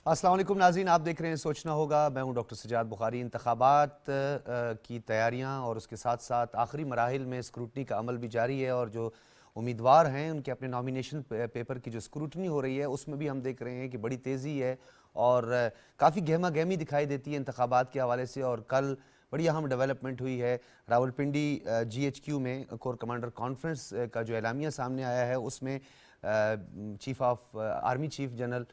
अस्सलाम वालेकुम नाज़रीन, आप देख रहे हैं सोचना होगा। मैं हूं डॉक्टर सजाद बुखारी। इंतखाबात की तैयारियां और उसके साथ साथ आखिरी मराहिल में स्क्रूटनी का अमल भी जारी है और जो उम्मीदवार हैं उनके अपने नॉमिनेशन पेपर की जो स्क्रूटनी हो रही है उसमें भी हम देख रहे हैं कि बड़ी तेज़ी है और काफ़ी गहमा गहमी दिखाई देती है इंतखाबात के हवाले से। और कल बड़ी अहम डेवलपमेंट हुई है रावलपिंडी GHQ में कोर कमांडर कॉन्फ्रेंस का जो एलामिया सामने आया है उसमें chief of army chief general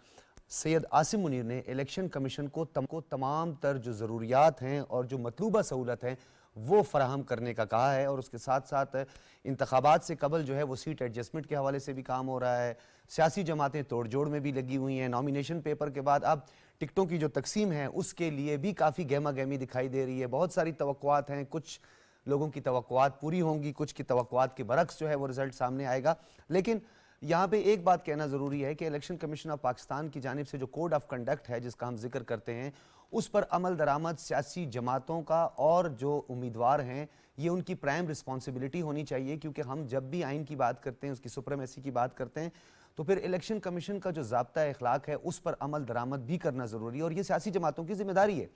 Syed Asim Munir ने इलेक्शन कमीशन को तमाम तर जो ज़रूरियात हैं और जो मतलूबा सहूलत हैं वो फराहम करने का कहा है। और उसके साथ साथ इंतखाबात से कबल जो है वो सीट एडजस्टमेंट के हवाले से भी काम हो रहा है। सियासी जमातें तोड़ जोड़ में भी लगी हुई हैं। नॉमिनेशन पेपर के बाद अब टिकटों की जो तकसीम है उसके लिए भी काफ़ी गहमा गहमी दिखाई दे रही है। बहुत सारी तवक्कुआत हैं, कुछ लोगों की तवक्कुआत पूरी होंगी, कुछ की तवक्कुआत के बरक्स जो है वो रिजल्ट सामने आएगा। लेकिन यहाँ पे एक बात कहना ज़रूरी है कि इलेक्शन कमीशन ऑफ पाकिस्तान की जानिब से जो कोड ऑफ कंडक्ट है जिसका हम जिक्र करते हैं उस पर अमल दरामद सियासी जमातों का और जो उम्मीदवार हैं ये उनकी प्राइम रिस्पॉन्सिबिलिटी होनी चाहिए। क्योंकि हम जब भी आइन की बात करते हैं, उसकी सुप्रीमेसी की बात करते हैं, तो फिर इलेक्शन कमीशन का जो ज़ाब्ता अखलाक है उस पर अमल दरामद भी करना ज़रूरी है और ये सियासी जमातों की जिम्मेदारी है।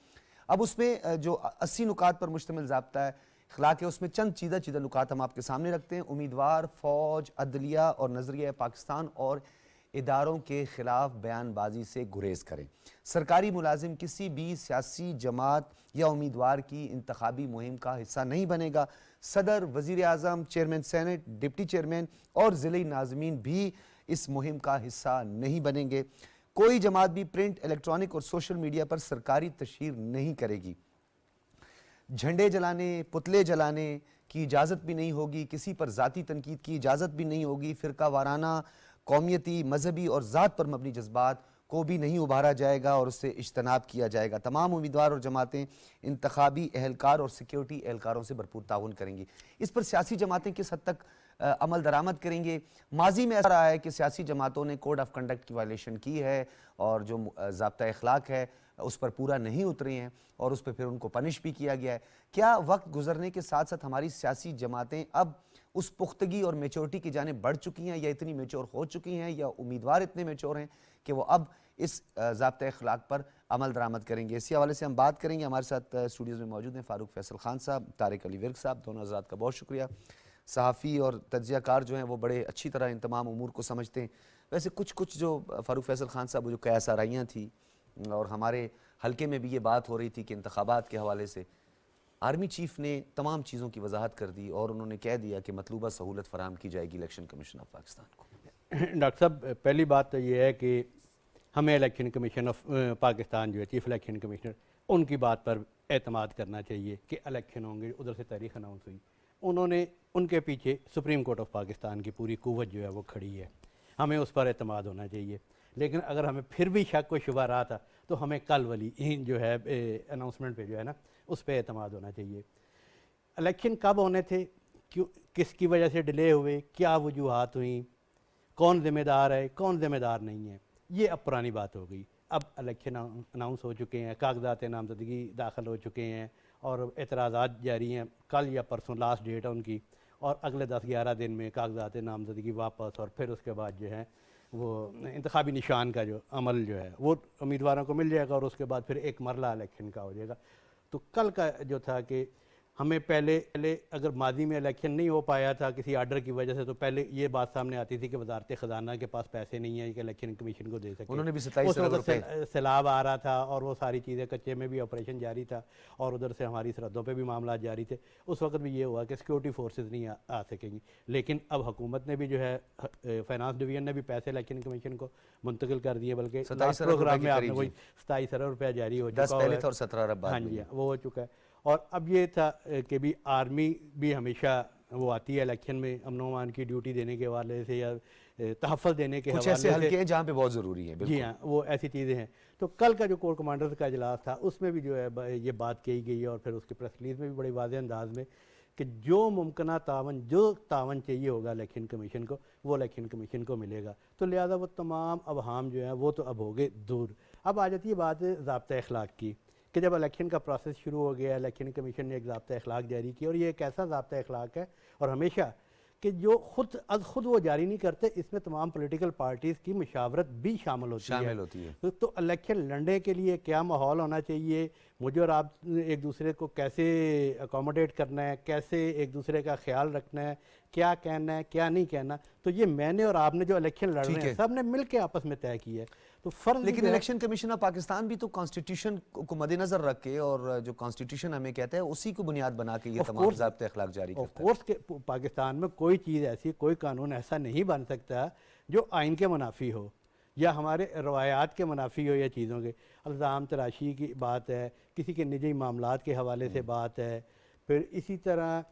अब उसमें जो 80 नुकात पर मुश्तमिल ज़ाब्ता है अखलाक है उसमें चंद चीदा नुकात हम आपके सामने रखते हैं। उम्मीदवार फ़ौज, अदलिया और नजरिया पाकिस्तान और इदारों के खिलाफ बयानबाजी से गुरेज करें। सरकारी मुलाजिम किसी भी सियासी जमात या उम्मीदवार की इंतखाबी मुहिम का हिस्सा नहीं बनेगा। सदर, वज़ीर आज़म, चेयरमैन सेनेट, डिप्टी चेयरमैन और ज़िली नाज़मीन भी इस मुहिम का हिस्सा नहीं बनेंगे। कोई जमात भी प्रिंट, इलेक्ट्रॉनिक और सोशल मीडिया पर सरकारी तशहीर नहीं करेगी। झंडे जलाने, पुतले जलाने की इजाज़त भी नहीं होगी। किसी पर ज़ाती तनकीद की इजाज़त भी नहीं होगी। फ़िरका वाराना, कौमियती, मजहबी और ज़ात पर मबनी जज्बात को भी नहीं उभारा जाएगा और उससे इज्तनाब किया जाएगा। तमाम उम्मीदवार और जमातें इंतखाबी एहलकार और सिक्योरिटी एहलकारों से भरपूर ताउन करेंगी। इस पर सियासी जमातें किस हद तक अमल दरामद करेंगे? माजी में ऐसा रहा है कि सियासी जमातों ने कोड ऑफ कंडक्ट की वायलेशन की है और जो ज़ाब्ता अखलाक है उस पर पूरा नहीं उतरी हैं और उस पर फिर उनको पनिश भी किया गया है। क्या वक्त गुजरने के साथ साथ हमारी सियासी जमातें अब उस पुख्तगी और मेच्योरिटी की जाने बढ़ चुकी हैं या इतनी मेच्योर हो चुकी हैं या उम्मीदवार इतने मेच्योर हैं कि वो अब इस ज़ाब्ता अखलाक पर अमल दरामद करेंगे? इसी हवाले से हम बात करेंगे। हमारे साथ स्टूडियोज़ में मौजूद हैं फ़ारूक फैसल खान साहब, तारिक अली विर्क साहब। दोनों हज़रात का बहुत शुक्रिया। सहाफ़ी और तज्ज़ियाकार जो हैं वो बड़े अच्छी तरह इन तमाम उमूर को समझते हैं। वैसे कुछ जो फ़ारूक फैसल खान साहब जो कयास आराइयाँ थी और हमारे हल्के में भी ये बात हो रही थी कि इंतखाबात के हवाले से आर्मी चीफ ने तमाम चीज़ों की वजाहत कर दी और उन्होंने कह दिया कि मतलूबा सहूलत फराहम की जाएगी इलेक्शन कमीशन ऑफ पाकिस्तान को। डॉक्टर साहब, पहली बात तो ये है कि हमें इलेक्शन कमीशन ऑफ पाकिस्तान जो है चीफ इलेक्शन कमिश्नर, उनकी बात पर एतमाद करना चाहिए कि इलेक्शन होंगे। उधर से तारीख अनाउंस हुई, उन्होंने उनके पीछे सुप्रीम कोर्ट ऑफ पाकिस्तान की पूरी कुव्वत जो है वो खड़ी है, हमें उस पर एतमाद होना चाहिए। लेकिन अगर हमें फिर भी शक व शुबा रहा था तो हमें कल वाली जो है अनाउंसमेंट पे जो है ना उस पर एतमाद होना चाहिए। इलेक्शन कब होने थे, क्यों, किसकी वजह से डिले हुए, क्या वजूहात हुई, कौन ज़िम्मेदार है, कौन ज़िम्मेदार नहीं है, ये अब पुरानी बात हो गई। अब इलेक्शन अनाउंस हो चुके हैं, कागजात नामजदगी दाखिल हो चुके हैं और एतराज़ात जारी हैं। कल या परसों लास्ट डेट है उनकी और अगले 10-11 दिन में कागजात नामजदगी वापस और फिर उसके बाद जो है वो इंतखाबी निशान का जो अमल जो है वो उम्मीदवारों को मिल जाएगा और उसके बाद फिर एक मरला इलेक्शन का हो जाएगा। तो कल का जो था कि हमें पहले अगर माजी में इलेक्शन नहीं हो पाया था किसी आर्डर की वजह से, तो पहले ये बात सामने आती थी कि वजारत ख़जाना के पास पैसे नहीं है कि इलेक्शन कमीशन को दे सके। उन्होंने भी 27 उस वक्त सैलाब आ रहा था और वो सारी चीज़ें, कच्चे में भी ऑपरेशन जारी था और उधर से हमारी सरहदों पे भी मामला जारी थे। उस वक्त भी ये हुआ कि सिक्योरिटी फोर्सेज नहीं आ सकेंगी। लेकिन अब हुकूमत ने भी जो है फाइनेंस डिवीजन ने भी पैसे इलेक्शन कमीशन को मुंतकिल कर दिए, बल्कि प्रोग्राम में आपने वही 27 अरब रुपया जारी हो चुका है। हाँ जी, वो हो चुका है। और अब ये था कि भी आर्मी भी हमेशा वो आती है इलेक्शन में अमन अमान की ड्यूटी देने के हवाले से या तहफ़्फ़ुज़ देने के हवाले से, हल्के हैं जहाँ पे बहुत ज़रूरी है। जी हाँ, वो ऐसी चीज़ें हैं। तो कल का जो कोर कमांडर्स का इजलास था उसमें भी जो है ये बात कही गई है और फिर उसकी प्रेस रिलीज़ में भी बड़े वाज़ेह अंदाज में कि जो मुमकिन जो तावन चाहिए होगा इलेक्शन कमीशन को वो इलेक्शन कमीशन को मिलेगा। तो लिहाजा वो तमाम अवहाम जो है वो तो अब हो गए दूर। अब आ जाती है बात ज़ाब्ता अखलाक की कि जब इलेक्शन का प्रोसेस शुरू हो गया, इलेक्शन कमीशन ने एक ज़ाब्ता अखलाक जारी किया और ये एक ऐसा ज़ाब्ता अखलाक है और हमेशा कि जो खुद वो जारी नहीं करते, इसमें तमाम पॉलिटिकल पार्टीज़ की मशावरत भी शामिल होती है। तो इलेक्शन लड़ने के लिए क्या माहौल होना चाहिए, मुझे और आप एक दूसरे को कैसे अकोमोडेट करना है, कैसे एक दूसरे का ख्याल रखना है, क्या कहना है क्या नहीं कहना, तो ये मैंने और आपने जो इलेक्शन लड़ रहे हैं सब ने मिल के आपस में तय किया है। तो फर्ज लेकिन इलेक्शन कमीशन ऑफ पाकिस्तान भी तो कॉन्स्टिट्यूशन को मद्देनजर रख के और जो कॉन्स्टिट्यूशन हमें कहता है उसी को बुनियाद बना के ये तमाम ज़ाब्ते अखलाक जारी करता है। ऑफ कोर्स पाकिस्तान में कोई चीज़ ऐसी, कोई कानून ऐसा नहीं बन सकता जो आइन के मुनाफी हो या हमारे रवायात के मुनाफी हो या चीज़ों के। इल्ज़ाम तराशी की बात है, किसी के निजी मामलात के हवाले से बात है, फिर इसी तरह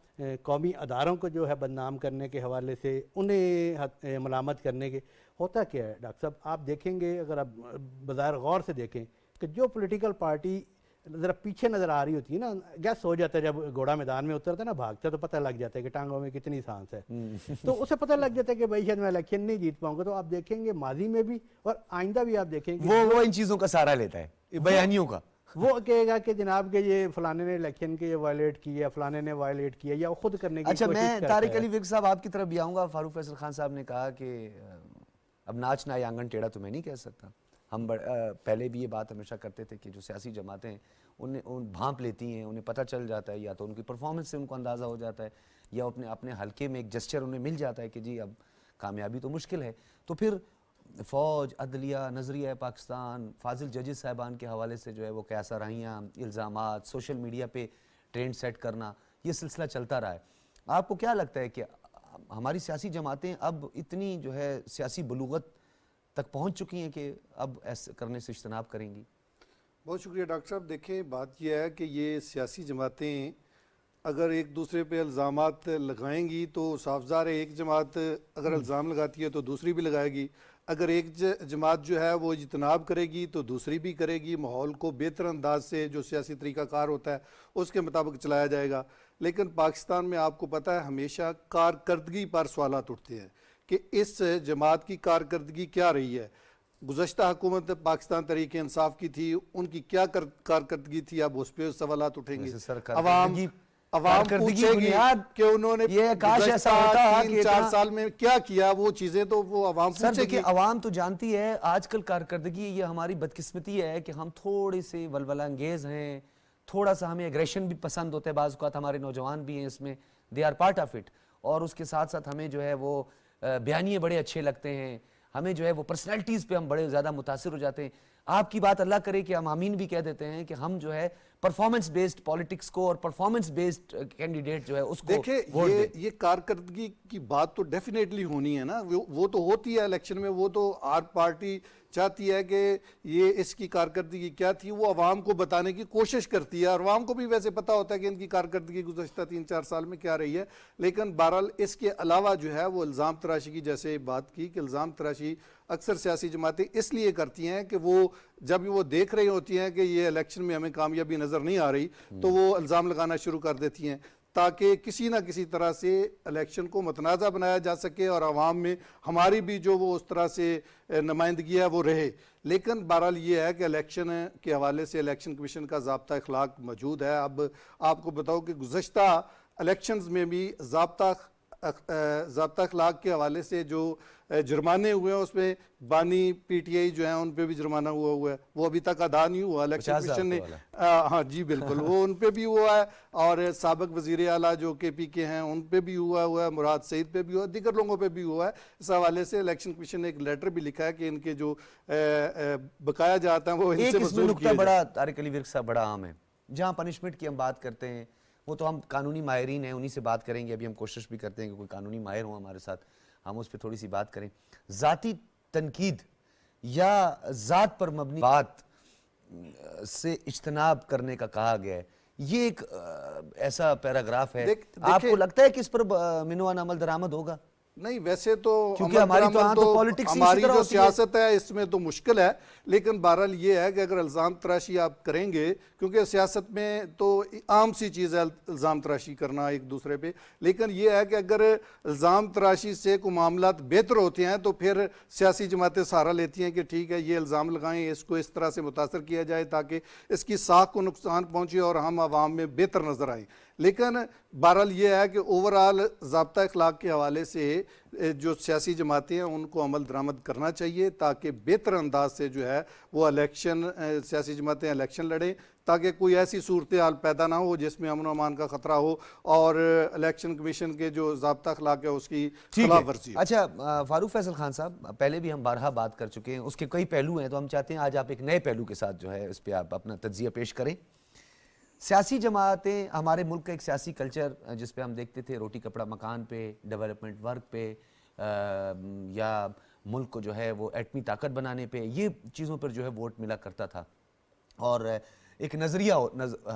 कौमी अदारों को जो है बदनाम करने के हवाले से उन्हें मलामत करने के। होता क्या है डॉक्टर साहब, आप देखेंगे अगर आप बाज़ार गौर से देखें कि जो पॉलिटिकल पार्टी ज़रा पीछे नज़र आ रही होती है ना, गैस हो जाता है जब घोड़ा मैदान में उतरता है ना, भागता है तो पता लग जाता है कि टांगों में कितनी सांस है तो उसे पता लग जाता है कि भाई शायद मैं इलेक्शन नहीं जीत पाऊंगा। तो आप देखेंगे माजी में भी और आइंदा भी आप देखेंगे वो इन चीज़ों का सहारा लेता है, बयानियों का। वो कहेगा कि जनाब के ये फलाने ने इलेक्शन के ये वायलेट किया, फलाने ने वायलेट किया, या वो खुद करने की अच्छा, कोशिश मैं करता तारिक है। अली विर्क साहब आपकी तरफ भी आऊँगा। फारूक फैसल खान साहब ने कहा कि अब नाच ना आंगन टेढ़ा तो मैं नहीं कह सकता। हम पहले भी ये बात हमेशा करते थे कि जो सियासी जमातें हैं उन भांप लेती हैं, उन्हें पता चल जाता है, या तो उनकी परफॉर्मेंस से उनको अंदाज़ा हो जाता है, या अपने अपने हल्के में एक जेस्चर उन्हें मिल जाता है कि जी अब कामयाबी तो मुश्किल है। तो फिर फ़ौज, अदलिया, नज़रिया पाकिस्तान, फाजिल जजेस साहिबान के हवाले से जो है वो कैसा रहियाँ, इल्ज़ामात, सोशल मीडिया पे ट्रेंड सेट करना, ये सिलसिला चलता रहा है। आपको क्या लगता है कि हमारी सियासी जमातें अब इतनी जो है सियासी बलूगत तक पहुँच चुकी हैं कि अब ऐसे करने से इज्तनाब करेंगी? बहुत शुक्रिया डॉक्टर साहब। देखें, बात यह है कि ये सियासी जमातें अगर एक दूसरे पे इल्ज़ामात लगाएंगी तो साफज़ार है एक जमात अगर इल्ज़ाम लगाती है तो दूसरी भी लगाएगी। अगर एक जमात जो है वो इजतनाब करेगी तो दूसरी भी करेगी। माहौल को बेहतर अंदाज से जो सियासी तरीक़ाकार होता है उसके मुताबिक चलाया जाएगा। लेकिन पाकिस्तान में आपको पता है हमेशा कारकर्दगी पर सवालात उठते हैं कि इस जमात की कारकर्दगी क्या रही है। गुज़श्ता हुकूमत पाकिस्तान तहरीक इंसाफ की थी, उनकी क्या कारकर्दगी थी, अब उस पर सवालात उठेंगे। अवाम पूछेगी कि उन्होंने ये काश ऐसा होता कि 4 साल में क्या किया, वो चीजें तो वो अवाम पूछेगी। अवाम तो जानती है आजकल कारकर्दगी, ये हमारी बदकिस्मती है कि हम थोड़े से वलवला अंगेज हैं, थोड़ा सा हमें एग्रेशन भी पसंद होता है, बाज़ औक़ात हमारे नौजवान भी हैं इसमें, they are part of it. और उसके साथ साथ हमें जो है वो बयानिए बड़े अच्छे लगते हैं, हमें जो है वो पर्सनैलिटीज़ पे हम बड़े ज़्यादा मुतासिर हो जाते हैं। आपकी बात अल्लाह करे कि हम आमीन भी कह देते हैं कि हम जो है परफॉर्मेंस बेस्ड पॉलिटिक्स को और परफॉर्मेंस बेस्ड कैंडिडेट जो है उसको देखिए ये कारकर्दगी की बात तो डेफिनेटली होनी है ना, वो तो होती है इलेक्शन में। वो तो हर पार्टी चाहती है कि ये इसकी कारकर्दगी क्या थी, वो अवाम को बताने की कोशिश करती है, और अवाम को भी वैसे पता होता है कि इनकी कारकर्दगी गुज़श्ता 3-4 साल में क्या रही है। लेकिन बहरहाल इसके अलावा जो है वो इल्ज़ाम तराशी की जैसे बात की कि इल्ज़ाम तराशी अक्सर सियासी जमातें इसलिए करती हैं कि वो जब वो देख रही होती हैं कि ये इलेक्शन में हमें कामयाबी नज़र नहीं आ रही तो वो इल्ज़ाम लगाना शुरू कर देती हैं ताकि किसी ना किसी तरह से इलेक्शन को मतनाज़ा बनाया जा सके और आवाम में हमारी भी जो वो उस तरह से नुमाइंदगी है वो रहे। लेकिन बहरहाल ये है कि इलेक्शन के हवाले से इलेक्शन कमीशन का ज़ाब्ता अखलाक मौजूद है। अब आपको बताओ कि गुज़श्ता इलेक्शंस में भी ज़ाब्ता अखलाक के हवाले से जो जुर्माने हुए हैं उसमें बानी पीटीआई जो है उन पे भी जुर्माना हुआ है, वो अभी तक अदा नहीं हुआ। इलेक्शन कमीशन ने हाँ जी बिल्कुल वो उन पे भी हुआ है, और साबिक वज़ीर आला जो KP के हैं उन पे भी हुआ है, मुराद सईद पे भी हुआ, दीगर लोगों पे भी हुआ है। इस हवाले से इलेक्शन कमीशन ने एक लेटर भी लिखा है कि इनके जो बकाया जाता है वो इनसे वसूल किया जाए। बड़ा तारिक अली विर्क साहब बड़ा आम है, जहाँ पनिशमेंट की हम बात करते हैं वो तो हम कानूनी माहिरीन हैं, उन्हीं से बात करेंगे। अभी हम कोशिश भी करते हैं कि कोई कानूनी माहिर हो हमारे साथ, हम उस पर थोड़ी सी बात करें। ज़ाती तनकीद या ज़ात पर मबनी बात से इज्तनाब करने का कहा गया है, ये एक ऐसा पैराग्राफ है। आपको लगता है कि इस पर मिनवान अमल दरामद होगा? नहीं, वैसे तो क्योंकि हमारी जो सियासत है इसमें तो मुश्किल है। लेकिन बहरहाल ये है कि अगर इल्ज़ाम तराशी आप करेंगे, क्योंकि सियासत में तो आम सी चीज़ है इल्ज़ाम तराशी करना एक दूसरे पे, लेकिन ये है कि अगर इल्ज़ाम तराशी से कोई मामलात बेहतर होते हैं तो फिर सियासी जमातें सहारा लेती हैं कि ठीक है ये इल्ज़ाम लगाएं, इसको इस तरह से मुतासर किया जाए ताकि इसकी साख को नुकसान पहुँचे और हम आवाम में बेहतर नज़र आएँ। लेकिन बहरहाल ये है कि ओवरऑल ज़ाब्ता अखलाक के हवाले से जो सियासी जमातें हैं उनको अमल दरामद करना चाहिए ताकि बेहतर अंदाज से जो है वो इलेक्शन सियासी जमातें इलेक्शन लड़ें, ताकि कोई ऐसी सूरत हाल पैदा ना हो जिसमें अमन अमान का ख़तरा हो और इलेक्शन कमीशन के जो ज़ाब्ता अखलाक है उसकी ठीक खिलाफ है। वर्जी हो। अच्छा, फारूक फैसल खान साहब, पहले भी हम बारहा बात कर चुके हैं, उसके कई पहलू हैं, तो हम चाहते हैं आज आप एक नए पहलू के साथ जो है इस पर आप अपना तज्जिया पेश करें। सियासी जमातें, हमारे मुल्क का एक सियासी कल्चर जिस पे हम देखते थे रोटी कपड़ा मकान पे, डेवलपमेंट वर्क पे, या मुल्क को जो है वो एटमी ताकत बनाने पे, ये चीज़ों पर जो है वोट मिला करता था और एक नज़रिया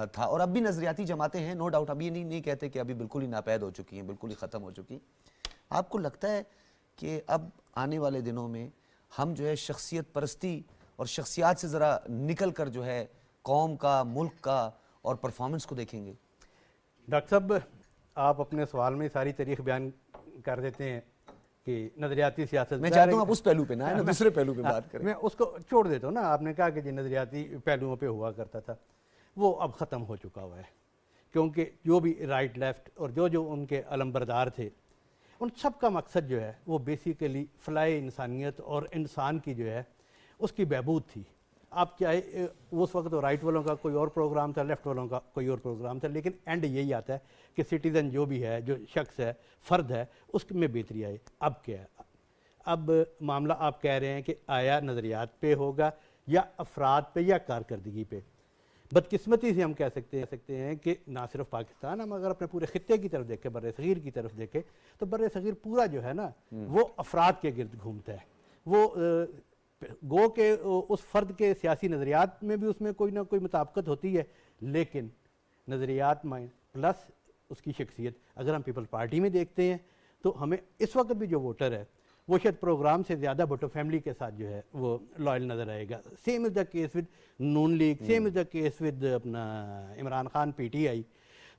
था, और अब भी नज़रियाती जमातें हैं, नो डाउट। अभी नहीं कहते कि अभी बिल्कुल ही नापैद हो चुकी हैं, बिल्कुल ही ख़त्म हो चुकी। आपको लगता है कि अब आने वाले दिनों में हम जो है शख्सियत परस्ती और शख्सियात से ज़रा निकल कर जो है कौम का, मुल्क का और परफॉर्मेंस को देखेंगे? डॉक्टर साहब, आप अपने सवाल में सारी तारीख बयान कर देते हैं कि नज़रियाती सियासत। मैं चाहता हूँ आप उस पहलू पे ना, दूसरे पहलू पे बात करें। मैं उसको छोड़ देता हूँ ना। आपने कहा कि जो नज़रियाती पहलुओं पे हुआ करता था वो अब ख़त्म हो चुका हुआ है, क्योंकि जो भी राइट लेफ़्ट और जो उनके अलमबरदार थे, उन सब का मकसद जो है वो बेसिकली फ़लाह इंसानियत और इंसान की जो है उसकी बहबूद थी। आप चाहे उस वक्त तो राइट वालों का कोई और प्रोग्राम था, लेफ़्ट वालों का कोई और प्रोग्राम था, लेकिन एंड यही आता है कि सिटीज़न जो भी है, जो शख्स है, फ़र्द है, उसमें बेहतरी आए। अब क्या है? अब मामला आप कह रहे हैं कि आया नज़रियात पे होगा या अफराद पे या कारकर्दगी पे। बदकिस्मती से हम कह सकते हैं कि ना सिर्फ पाकिस्तान, हम अगर अपने पूरे खित्ते की तरफ देखें, बर्रे सगीर की तरफ देखें, तो बर्रे सगीर पूरा जो है ना वो अफराद के गिर्द घूमता है। वो गो के उस फ़र्द के सियासी नज़रियात में भी उसमें कोई ना कोई मुताबिकत होती है, लेकिन नज़रियात में प्लस उसकी शख्सियत। अगर हम पीपल्स पार्टी में देखते हैं तो हमें इस वक्त भी जो वोटर है वो शायद प्रोग्राम से ज़्यादा भुट्टो फैमिली के साथ जो है वो लॉयल नज़र आएगा। Same is the case with Noon league, same is the case with अपना इमरान खान PTI।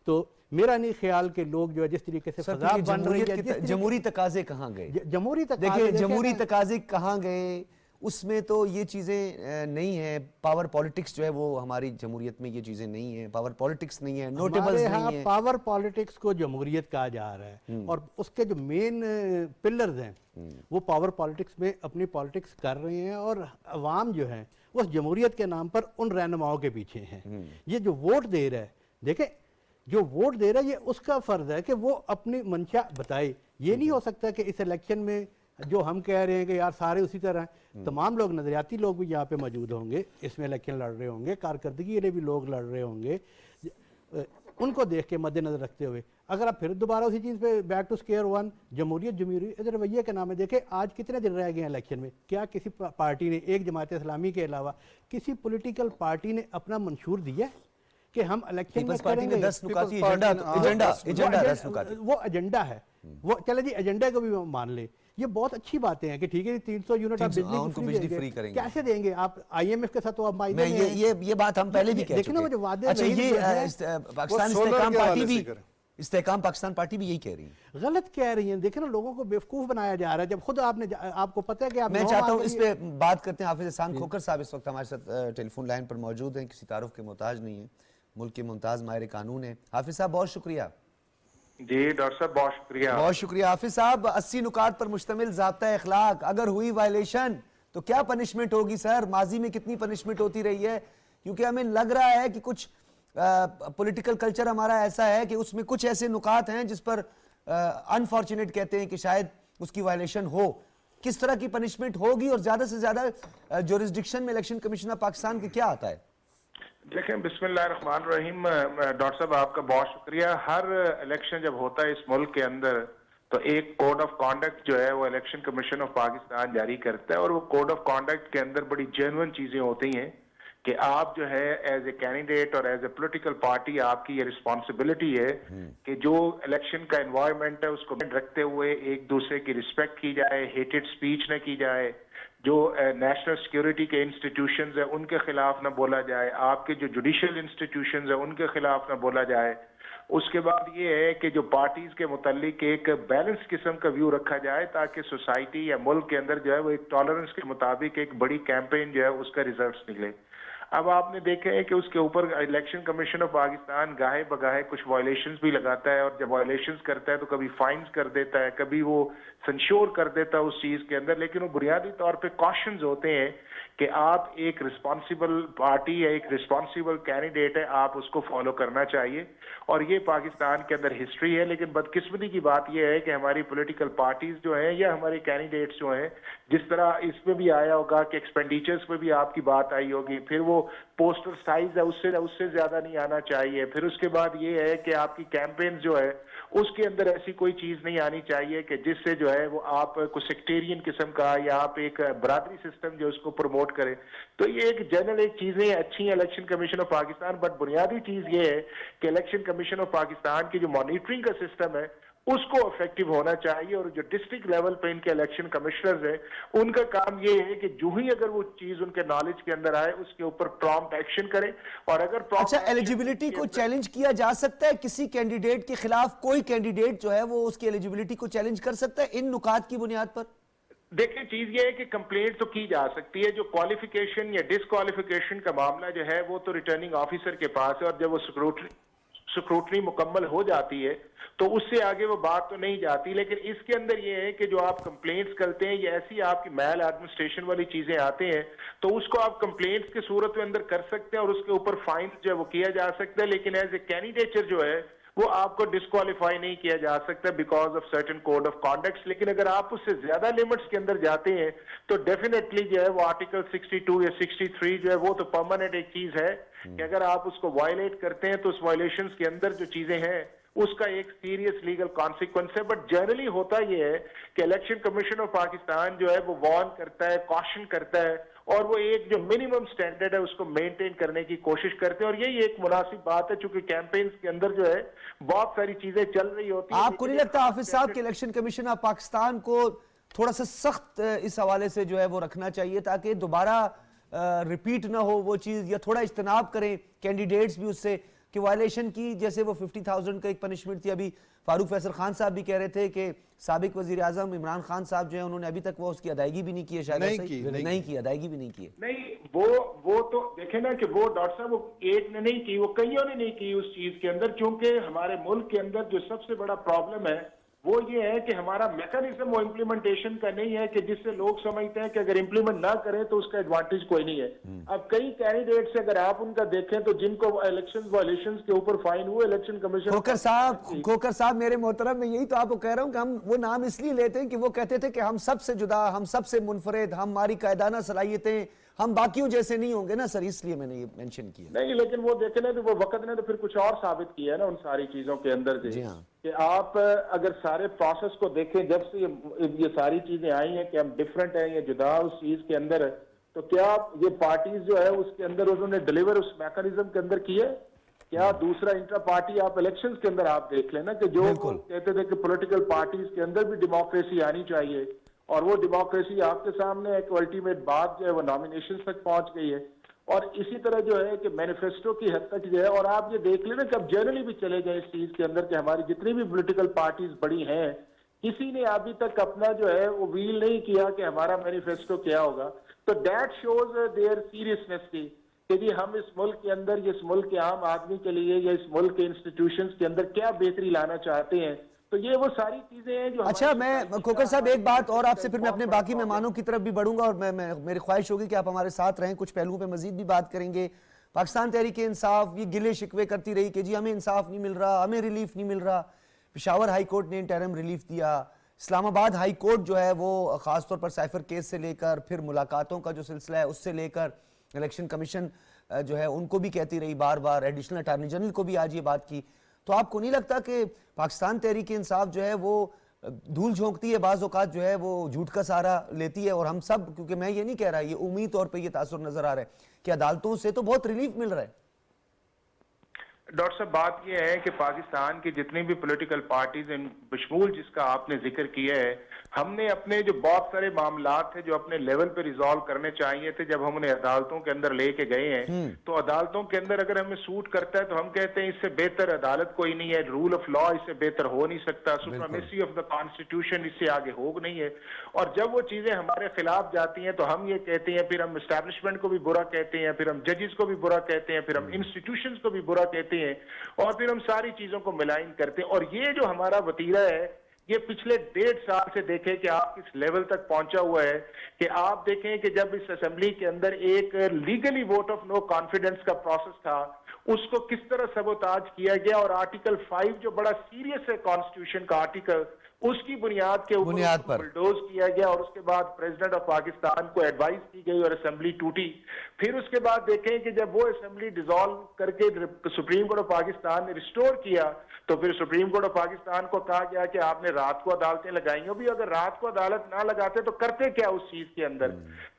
तो मेरा नहीं ख्याल कि लोग जो है जिस तरीके से फजा बन रही है, जमहूरी तकाजे कहाँ गए? जमहूरी देखिए, जमहूरी तकाजे कहाँ गए, उसमें तो ये चीज़ें नहीं है। पावर पॉलिटिक्स जो है वो हमारी जमहूरियत में ये चीज़ें नहीं है, पावर पॉलिटिक्स नहीं है, नोटेबल्स नहीं है। पावर पॉलिटिक्स को जमहूरियत कहा जा रहा है और उसके जो मेन पिलर्स हैं वो पावर पॉलिटिक्स में अपनी पॉलिटिक्स कर रहे हैं, और अवाम जो है उस जमहूरियत के नाम पर उन रहनुमाओं के पीछे हैं। ये जो वोट दे रहा है, देखें, जो वोट दे रहा है ये उसका फ़र्ज़ है कि वो अपनी मंशा बताए। ये नहीं हो सकता कि इस इलेक्शन में जो हम कह रहे हैं कि यार सारे उसी तरह हैं, तमाम लोग, नज़रियाती लोग भी यहाँ पे मौजूद होंगे, इसमें इलेक्शन लड़ रहे होंगे, कारकर्दगी वाले भी लोग लड़ रहे होंगे, उनको देख के मद्देनज़र रखते हुए अगर आप फिर दोबारा उसी चीज़ पे बैक टू स्क्वायर वन, जमहूरियत इधर रवैये के नाम है। देखें, आज कितने दिन रह गए हैं इलेक्शन में, क्या किसी पार्टी ने, एक जमात इस्लामी के अलावा किसी पोलिटिकल पार्टी ने अपना मंशूर दिया कि हम इलेक्शन में करेंगे? वो एजेंडा है, वो चले जी, एजेंडा को भी मान ले, ये बहुत अच्छी बातें हैं कि ठीक है 300 यूनिट आप बिजली फ्री करेंगे। कैसे देंगे आप? IMF के साथ तो आप ये बात हम पहले भी कह चुके हैं। जो वादे, अच्छा, ये पाकिस्तान इस्तेहकाम पाकिस्तान पार्टी भी यही कह रही है। गलत कह रही है। देखिए ना, लोगों को बेवकूफ बनाया जा रहा है, जब खुद आपको पता है कि आप। मैं चाहता हूँ इस पे बात करते हैं। हाफिज एहसान खोखर साहब इस वक्त हमारे साथ टेलीफोन लाइन पर मौजूद हैं, किसी तारुफ के मोहताज नहीं है, मुल्क के मुमताज माहिर कानून है। हाफिज साहब, बहुत शुक्रिया। जी डॉक्टर साहब, बहुत शुक्रिया। बहुत शुक्रिया हाफिज साहब। 80 नुकात पर मुश्तमिल ज़ाब्ता अखलाक, अगर हुई वायलेशन तो क्या पनिशमेंट होगी सर? माजी में कितनी पनिशमेंट होती रही है? क्योंकि हमें लग रहा है कि कुछ पॉलिटिकल कल्चर हमारा ऐसा है कि उसमें कुछ ऐसे नुकात हैं जिस पर अनफॉर्चुनेट कहते हैं कि शायद उसकी वायलेशन हो। किस तरह की पनिशमेंट होगी और ज्यादा से ज्यादा जुरिस्डिक्शन में इलेक्शन कमीशन ऑफ पाकिस्तान के क्या आता है? देखें, बिस्मिल्लाहिर्रहमानिर्रहीम। डॉक्टर साहब, आपका बहुत शुक्रिया। हर इलेक्शन जब होता है इस मुल्क के अंदर तो एक कोड ऑफ कॉन्डक्ट जो है वो इलेक्शन कमीशन ऑफ पाकिस्तान जारी करता है, और वो कोड ऑफ कॉन्डक्ट के अंदर बड़ी जेन्युइन चीजें होती हैं कि आप जो है एज ए कैंडिडेट और एज ए पॉलिटिकल पार्टी, आपकी ये रिस्पॉन्सिबिलिटी है कि जो इलेक्शन का एनवायरनमेंट है उसको रखते हुए एक दूसरे की रिस्पेक्ट की जाए, हेटेड स्पीच न की जाए, जो नेशनल सिक्योरिटी के इंस्टीट्यूशंस है उनके खिलाफ ना बोला जाए, आपके जो जुडिशियल इंस्टीट्यूशंस है उनके खिलाफ ना बोला जाए। उसके बाद ये है कि जो पार्टीज के मुतालिक एक बैलेंस किस्म का व्यू रखा जाए ताकि सोसाइटी या मुल्क के अंदर जो है वो एक टॉलरेंस के मुताबिक एक बड़ी कैंपेन जो है उसका रिजल्ट्स निकले। अब आपने देखे है कि उसके ऊपर इलेक्शन कमीशन ऑफ पाकिस्तान गाहे बगाहे कुछ वायलेशंस भी लगाता है, और जब वायलेशंस करता है तो कभी फाइन्स कर देता है, कभी वो संश्योर कर देता है उस चीज के अंदर, लेकिन वो बुनियादी तौर पे कॉशंस होते हैं कि आप एक रिस्पॉन्सिबल पार्टी या एक रिस्पॉन्सिबल कैंडिडेट है, आप उसको फॉलो करना चाहिए। और ये पाकिस्तान के अंदर हिस्ट्री है। लेकिन बदकिस्मती की बात यह है कि हमारी पॉलिटिकल पार्टीज जो हैं या हमारे कैंडिडेट्स जो हैं, जिस तरह इसमें भी आया होगा कि एक्सपेंडिचर्स पे भी आपकी बात आई होगी, फिर वो पोस्टर साइज है उससे ज्यादा नहीं आना चाहिए, फिर उसके बाद ये है कि आपकी कैंपेन जो है उसके अंदर ऐसी कोई चीज नहीं आनी चाहिए कि जिससे जो है वो आप कुछ सेक्टेरियन किस्म का या आप एक बरादरी सिस्टम जो उसको प्रमोट करें। तो ये एक जनरल एक चीजें अच्छी है election commission of Pakistan, but बुनियादी चीज ये है कि इलेक्शन कमीशन ऑफ पाकिस्तान की जो मॉनिटरिंग का सिस्टम है उसको इफेक्टिव होना चाहिए। और जो डिस्ट्रिक्ट लेवल पे इनके इलेक्शन कमिश्नर्स हैं उनका काम ये है कि जो ही अगर वो चीज उनके नॉलेज के अंदर आए उसके ऊपर प्रॉम्प्ट एक्शन करें। और अगर अच्छा, एलिजिबिलिटी को चैलेंज किया जा सकता है किसी कैंडिडेट के खिलाफ? कोई कैंडिडेट जो है वो उसकी एलिजिबिलिटी को चैलेंज कर सकता है इन नुकात की बुनियाद पर? देखिए, चीज ये है कि कंप्लेंट तो की जा सकती है। जो क्वालिफिकेशन या डिसक्वालिफिकेशन का मामला जो है वो तो रिटर्निंग ऑफिसर के पास है, और जब वो स्क्रूटनी मुकम्मल हो जाती है तो उससे आगे वो बात तो नहीं जाती। लेकिन इसके अंदर ये है कि जो आप कंप्लेंट्स करते हैं या ऐसी आपकी मैल एडमिनिस्ट्रेशन वाली चीजें आते हैं तो उसको आप कंप्लेंट्स के सूरत में अंदर कर सकते हैं और उसके ऊपर फाइन जो है वो किया जा सकता है। लेकिन एज ए कैंडिडेचर जो है वो आपको डिस्क्वालीफाई नहीं किया जा सकता because of certain code of conduct. लेकिन अगर आप उससे ज्यादा लिमिट्स के अंदर जाते हैं तो डेफिनेटली जो है वो आर्टिकल 62 या 63 जो है वो तो परमानेंट एक चीज है कि अगर आप उसको वायलेट करते हैं तो उस वायलेशंस के अंदर जो चीजें हैं उसका एक सीरियस लीगल कॉन्सिक्वेंस है। बट जनरली होता यह है कि इलेक्शन कमीशन ऑफ पाकिस्तान जो है वो वार्न करता है, कॉशन करता है, और वो एक जो मिनिमम स्टैंडर्ड है उसको मेंटेन करने की कोशिश करते हैं। और यही एक मुनासिब बात है, चूंकि कैंपेन्स के अंदर जो है बहुत सारी चीजें चल रही होती है। आपको नहीं लगता हाफिज साहब कि इलेक्शन कमीशन ऑफ पाकिस्तान को थोड़ा सा सख्त इस हवाले से जो है वो रखना चाहिए ताकि दोबारा रिपीट ना हो वो चीज, या थोड़ा इज्तनाब करें कैंडिडेट्स भी उससे कि वायलेशन की, जैसे वो 50,000 का एक पनिशमेंट थी। अभी फारूक फैसल खान साहब भी कह रहे थे कि साबिक वजीर आजम इमरान खान साहब जो है उन्होंने अभी तक वो उसकी अदायगी भी नहीं की है, शायद नहीं की अदायगी भी नहीं की है। नहीं, वो तो देखे ना कि वो डॉक्टर साहब वो एक ने नहीं की, वो कईयों ने नहीं की उस चीज के अंदर। क्योंकि हमारे मुल्क के अंदर जो सबसे बड़ा प्रॉब्लम है वो ये है कि हमारा मैकेनिज्म वो इम्प्लीमेंटेशन का नहीं है, कि जिससे लोग समझते हैं कि अगर इम्प्लीमेंट ना करें तो उसका एडवांटेज कोई नहीं है। अब कई कैंडिडेट्स अगर आप उनका देखें तो जिनको इलेक्शन वायलेशंस के ऊपर फाइन हुए, इलेक्शन कमीशन खोकर साहब मेरे मोहतरम, मैं यही तो आपको कह रहा हूं कि हम वो नाम इसलिए लेते हैं कि वो कहते थे कि हम सबसे जुदा, हम सबसे मुनफरिद, हमारी कायदाना सलाहियतें, हम बाकियों जैसे नहीं होंगे ना सर, इसलिए मैंने ये मेंशन किया। नहीं, लेकिन वो देखे ना तो वो वक्त ने तो फिर कुछ और साबित किया है ना उन सारी चीजों के अंदर से कि आप अगर सारे प्रोसेस को देखें, जब से ये सारी चीजें आई हैं कि हम डिफरेंट हैं या जुदा उस चीज के अंदर, तो क्या ये पार्टीज जो है उसके अंदर उन्होंने डिलीवर उस मैकेनिज्म के अंदर किया? क्या दूसरा इंट्रा पार्टी आप इलेक्शंस के अंदर आप देख लेना कि जो कहते थे कि पॉलिटिकल पार्टीज के अंदर भी डेमोक्रेसी आनी चाहिए, और वो डेमोक्रेसी आपके सामने एक अल्टीमेट बात जो है वो नॉमिनेशन तक पहुंच गई है। और इसी तरह जो है कि मैनिफेस्टो की हद तक जो है, और आप ये देख लेना कि अब जनरली भी चले गए इस चीज के अंदर कि हमारी जितनी भी पॉलिटिकल पार्टीज बड़ी हैं किसी ने अभी तक अपना जो है वो व्हील नहीं किया कि हमारा मैनिफेस्टो क्या होगा। तो दैट शोज देयर सीरियसनेस कि जी हम इस मुल्क के अंदर, इस मुल्क के आम आदमी के लिए या इस मुल्क के इंस्टीट्यूशंस के अंदर क्या बेहतरी लाना चाहते हैं। तो ये वो सारी चीजें हैं जो। अच्छा, मैं खोकर साहब एक बात और आपसे, फिर मैं अपने बाकी मेहमानों की तरफ भी बढ़ूंगा, और मेरी ख्वाहिश होगी कि आप हमारे साथ रहें, कुछ पहलुओं पे मजीद भी बात करेंगे। पाकिस्तान तहरीक इंसाफ ये गिले शिकवे करती रही कि जी हमें इंसाफ नहीं मिल रहा, हमें रिलीफ नहीं मिल रहा। पेशावर हाई कोर्ट ने इंटरिम रिलीफ दिया, इस्लामाबाद हाई कोर्ट जो है वो खासतौर पर साइफर केस से लेकर फिर मुलाकातों का जो सिलसिला है उससे लेकर इलेक्शन कमीशन जो है उनको भी कहती रही बार बार, एडिशनल अटॉर्नी जनरल को भी आज ये बात की। तो आपको नहीं लगता कि पाकिस्तान तहरीक इंसाफ जो है वो धूल झोंकती है, बाज़ औक़ात जो है वो झूठ का सहारा लेती है, और हम सब, क्योंकि मैं ये नहीं कह रहा, ये उम्मीद तौर पे ये तासुर नजर आ रहा है कि अदालतों से तो बहुत रिलीफ मिल रहा है। डॉक्टर साहब बात यह है कि पाकिस्तान की जितनी भी पॉलिटिकल पार्टीज इन बशमूल जिसका आपने जिक्र किया है, हमने अपने जो बहुत सारे मामलात थे जो अपने लेवल पे रिजॉल्व करने चाहिए थे, जब हम उन्हें अदालतों के अंदर लेके गए हैं तो अदालतों के अंदर अगर हमें सूट करता है तो हम कहते हैं इससे बेहतर अदालत कोई नहीं है, रूल ऑफ लॉ इससे बेहतर हो नहीं सकता, सुप्रीमेसी ऑफ द कॉन्स्टिट्यूशन इससे आगे हो नहीं है। और जब वो चीजें हमारे खिलाफ जाती हैं तो हम ये कहते हैं, फिर हम एस्टैब्लिशमेंट को भी बुरा कहते हैं, फिर हम जजेस को भी बुरा कहते हैं, फिर हम इंस्टीट्यूशंस को भी बुरा कहते हैं और फिर हम सारी चीजों को मिलाइन करते हैं। और ये जो हमारा वतीरा है ये पिछले 1.5 साल से देखें कि आप किस लेवल तक पहुंचा हुआ है कि आप देखें कि जब इस असेंबली के अंदर एक legally vote of no confidence का प्रोसेस था उसको किस तरह सबोताज किया गया और आर्टिकल 5 जो बड़ा सीरियस है कॉन्स्टिट्यूशन का आर्टिकल, उसकी बुनियाद के ऊपर बुलडोज किया गया और उसके बाद प्रेसिडेंट ऑफ पाकिस्तान को एडवाइस की गई और असेंबली टूटी। फिर उसके बाद देखें कि जब वो असेंबली डिसॉल्व करके सुप्रीम कोर्ट ऑफ पाकिस्तान ने रिस्टोर किया तो फिर सुप्रीम कोर्ट ऑफ पाकिस्तान को कहा गया कि आपने रात को अदालतें लगाई हो। भी अगर रात को अदालत ना लगाते तो करते क्या उस चीज के अंदर।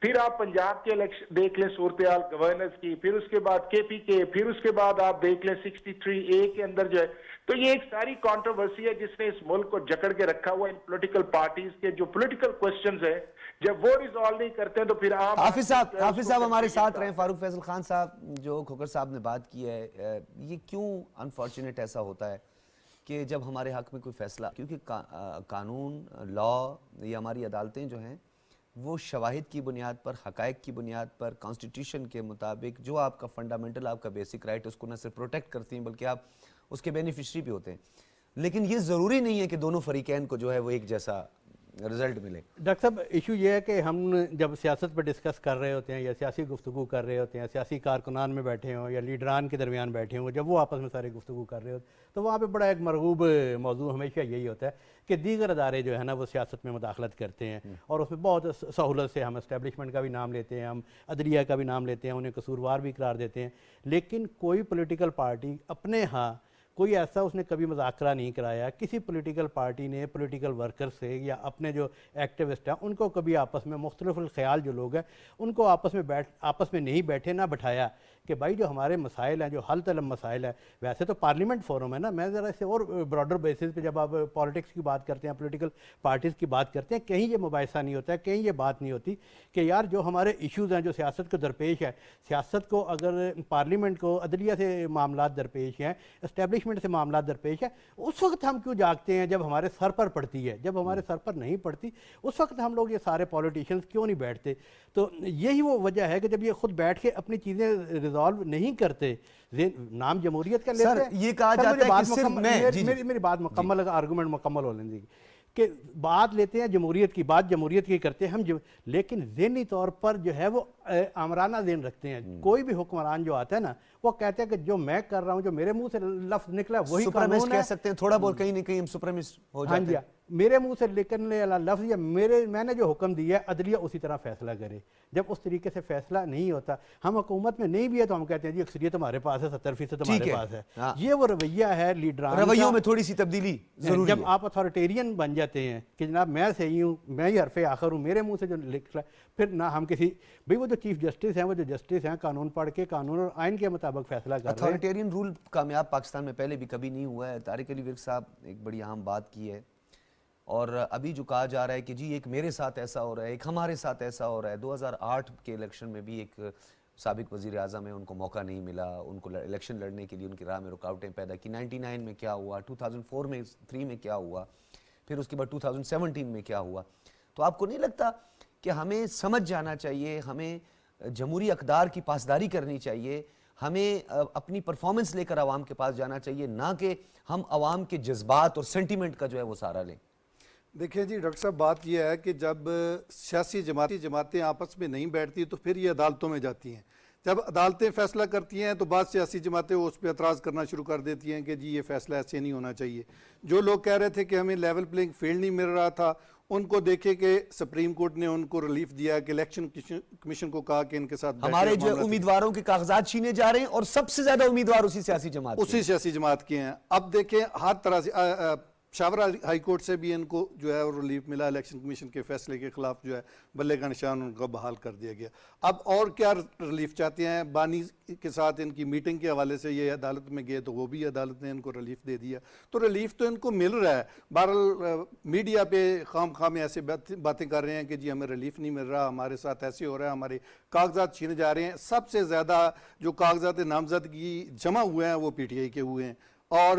फिर आप पंजाब के इलेक्शन देख लें, सूरत-ए-हाल गवर्नर्स की, फिर उसके बाद केपीके, फिर उसके बाद आप देख लें 63A के अंदर जो है, तो ये एक सारी कंट्रोवर्सी है जिसने इस मुल्क को जकड़ के रखा हुआ। इन पॉलिटिकल पार्टीज के जो पॉलिटिकल क्वेश्चंस है जब वो रिजॉल्व नहीं करते हैं तो फिर आप हाफिज साहब हमारे साथ रहे। फारूक फैसल खान साहब, जो खोखर साहब ने बात की है, ये क्यों अनफॉर्चुनेट ऐसा होता है कि जब हमारे हक में कोई फैसला, क्योंकि कानून लॉ या हमारी अदालतें जो हैं वो शवाहिद की बुनियाद पर, हकायक की बुनियाद पर, कॉन्स्टिट्यूशन के मुताबिक जो आपका फंडामेंटल, आपका बेसिक राइट उसको न सिर्फ प्रोटेक्ट करती हैं बल्कि आप उसके बेनिफिशरी भी होते हैं। लेकिन ये ज़रूरी नहीं है कि दोनों फरीकैन को जो है वो एक जैसा रिजल्ट मिले। डॉक्टर साहब, इशू ये है कि हम जब सियासत पर डिस्कस कर रहे होते हैं या सियासी गुफ्तगू कर रहे होते हैं, सियासी कारकुनान में बैठे हों या लीडरान के दरमियान बैठे हों, जब वो आपस में सारे गुफ्तगू कर रहे होते तो वहाँ पे बड़ा एक मरगूब मौजू हमेशा यही होता है कि दीगर अदारे जो है ना वो सियासत में मुदाखलत करते हैं और उसमें बहुत सहूलत से हम इस्टेब्लिशमेंट का भी नाम लेते हैं, हम अदलिया का भी नाम लेते हैं, उन्हें कसूरवार भी करार देते हैं। लेकिन कोई पॉलिटिकल पार्टी अपने यहाँ कोई ऐसा उसने कभी मुज़ाकरा नहीं कराया, किसी पॉलिटिकल पार्टी ने पॉलिटिकल वर्कर से या अपने जो एक्टिविस्ट हैं उनको कभी आपस में मुख्तलिफ ख्याल जो लोग हैं उनको आपस में नहीं बैठे ना बैठाया कि भाई जो हमारे मसाइल हैं, जो हल तलब मसाइल है, वैसे तो पार्लियामेंट फोरम है ना, मैं ज़रा इसे और ब्रॉडर बेसिस पे जब आप पॉलिटिक्स की बात करते हैं, पॉलिटिकल पार्टीज़ की बात करते हैं, कहीं ये मुबाहिसा नहीं होता है, कहीं ये बात नहीं होती कि यार जो हमारे इश्यूज़ हैं, जो सियासत को दरपेश है, सियासत को अगर पार्लियामेंट को अदलिया से मामला दरपेश हैं, इस्टेब्लिशमेंट से मामला दरपेश है, उस वक्त हम क्यों जागते हैं जब हमारे सर पर पड़ती है। जब हमारे सर पर नहीं पड़ती उस वक्त हम लोग ये सारे पॉलिटिशियंस क्यों नहीं बैठते। तो यही वो वजह है कि जब ये खुद बैठ के अपनी चीज़ें रिजॉल्व नहीं करते, नाम जमहूरियत का लेते हैं। ये कहा जाता है कि सिर्फ मेरी बात मुकम्मल, आर्गूमेंट मुकम्मल हो लेंगे कि बात लेते हैं जमहूरियत की, बात जमहूरियत की करते हैं हम, लेकिन ज़हनी तौर पर जो है वो आमराना ज़हन रखते हैं। कोई भी हुक्मरान जो आता है ना वो कहते हैं कि जो मैं कर रहा हूँ, जो मेरे मुंह से लफ्ज़ निकला वही कानून कह सकते हैं, थोड़ा बहुत कहीं ना कहीं हम सुप्रीमिस्ट हो जाते हैं। मेरे मुंह से निकलने वाला लफ्ज़ या मैंने जो हुक्म दिया है अदलिया उसी तरह फैसला करे। जब उस तरीके से फैसला नहीं होता, हम हुकूमत में नहीं भी है तो हम कहते हैं जी अक्सरियत हमारे पास है, 70% हमारे पास है। हाँ। ये वो रवैया है लीडरान, रवैयों में थोड़ी सी तब्दीली जरूरी जब आप अथॉरिटेरियन बन जाते हैं कि जनाब मैं सही हूँ, मैं ही हरफे आखिर हूँ, मेरे मुंह से जो निकला, फिर ना हम किसी भाई वो जो चीफ जस्टिस हैं, वो जो जस्टिस हैं कानून पढ़ के कानून और आइन के मुताबिक फैसला कर रहे हैं। अथॉरिटेरियन रूल कामयाब पाकिस्तान में पहले भी कभी नहीं हुआ है। तारिक अली विर्क साहब एक बड़ी अहम बात की है और अभी जो कहा जा रहा है कि जी एक मेरे साथ ऐसा हो रहा है, एक हमारे साथ ऐसा हो रहा है। 2008 के इलेक्शन में भी एक साबिक वज़ीर आज़म है, उनको मौका नहीं मिला, उनको इलेक्शन लड़ने के लिए उनकी राह में रुकावटें पैदा की। 99 में क्या हुआ, 2003 में क्या हुआ, फिर उसके बाद 2017 में क्या हुआ। तो आपको नहीं लगता कि हमें समझ जाना चाहिए, हमें जमहूरी अक़दार की पासदारी करनी चाहिए, हमें अपनी परफॉर्मेंस लेकर आवाम के पास जाना चाहिए, ना कि हम आवाम के जज्बात और सेंटीमेंट का जो है वो सहारा लें। देखिए जी डॉक्टर साहब, बात यह है कि जब सियासी जमातें आपस में नहीं बैठती तो फिर ये अदालतों में जाती हैं। जब अदालतें फैसला करती हैं तो बाद सियासी जमातें उस पर एतराज़ करना शुरू कर देती हैं कि जी ये फैसला ऐसे नहीं होना चाहिए। जो लोग कह रहे थे कि हमें लेवल प्लेइंग फील्ड नहीं मिल रहा था, उनको देखे कि सुप्रीम कोर्ट ने उनको रिलीफ दिया कि इलेक्शन कमीशन को कहा कि इनके साथ हमारे जो उम्मीदवारों के कागजात छीने जा रहे हैं और सबसे ज्यादा उम्मीदवार उसी सियासी जमात के हैं। अब देखें हर तरह से शावरा हाई कोर्ट से भी इनको जो है रिलीफ मिला, इलेक्शन कमीशन के फैसले के खिलाफ जो है बल्ले का निशान उनका बहाल कर दिया गया। अब और क्या रिलीफ चाहते हैं? बानी के साथ इनकी मीटिंग के हवाले से ये अदालत में गए तो वो भी अदालत ने इनको रिलीफ दे दिया, तो रिलीफ तो इनको मिल रहा है। बहरहाल मीडिया पे खाम खाम ऐसे बातें कर रहे हैं कि जी हमें रिलीफ नहीं मिल रहा, हमारे साथ ऐसे हो रहा है, हमारे कागजात छीने जा रहे हैं। सबसे ज़्यादा जो कागजात नामजदगी जमा हुए हैं वो PTI के हुए हैं। और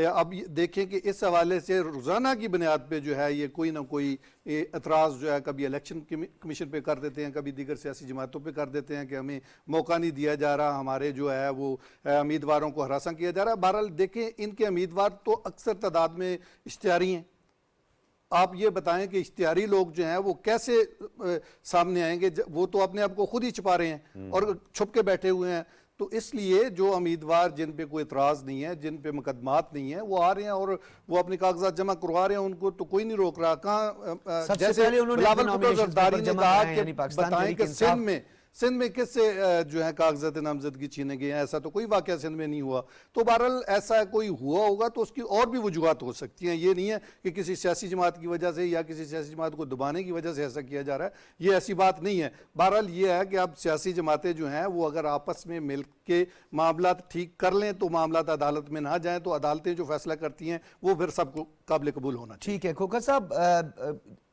अब देखें कि इस हवाले से रोज़ाना की बुनियाद पे जो है ये कोई ना कोई एतराज़ जो है कभी इलेक्शन कमीशन पे कर देते हैं, कभी दीगर सियासी जमातों पे कर देते हैं कि हमें मौका नहीं दिया जा रहा, हमारे जो है वो उम्मीदवारों को हरासा किया जा रहा है। बहरहाल देखें इनके उम्मीदवार तो अक्सर तादाद में इश्तिहारी हैं। आप ये बताएं कि इश्तिहारी लोग जो हैं वो कैसे सामने आएंगे? वो तो अपने आप को खुद ही छुपा रहे हैं और छुप के बैठे हुए हैं। तो इसलिए जो उम्मीदवार जिन पे कोई एतराज़ नहीं है, जिन पे मुकदमात नहीं है, वो आ रहे हैं और वो अपने कागजात जमा करवा रहे हैं, उनको तो कोई नहीं रोक रहा। कहाँ जैसे बिलावल भुट्टो जरदारी ने कहा कि बताएं कि सिंध में किससे जो है कागजात नामजदगी छीने गए हैं, ऐसा तो कोई वाकया सिंध में नहीं हुआ। तो बहरहाल ऐसा कोई हुआ होगा तो उसकी और भी वजूहत हो सकती हैं। ये नहीं है कि किसी सियासी जमात की वजह से या किसी सियासी जमात को दबाने की वजह से ऐसा किया जा रहा है, ये ऐसी बात नहीं है। बहरहाल ये है कि अब सियासी जमातें जो हैं वो अगर आपस में मिल के मामला ठीक कर लें तो मामला अदालत में ना जाएं, तो अदालतें जो फैसला करती हैं वो फिर सबको काबिल कबूल होना चाहिए। ठीक है खोखर साहब,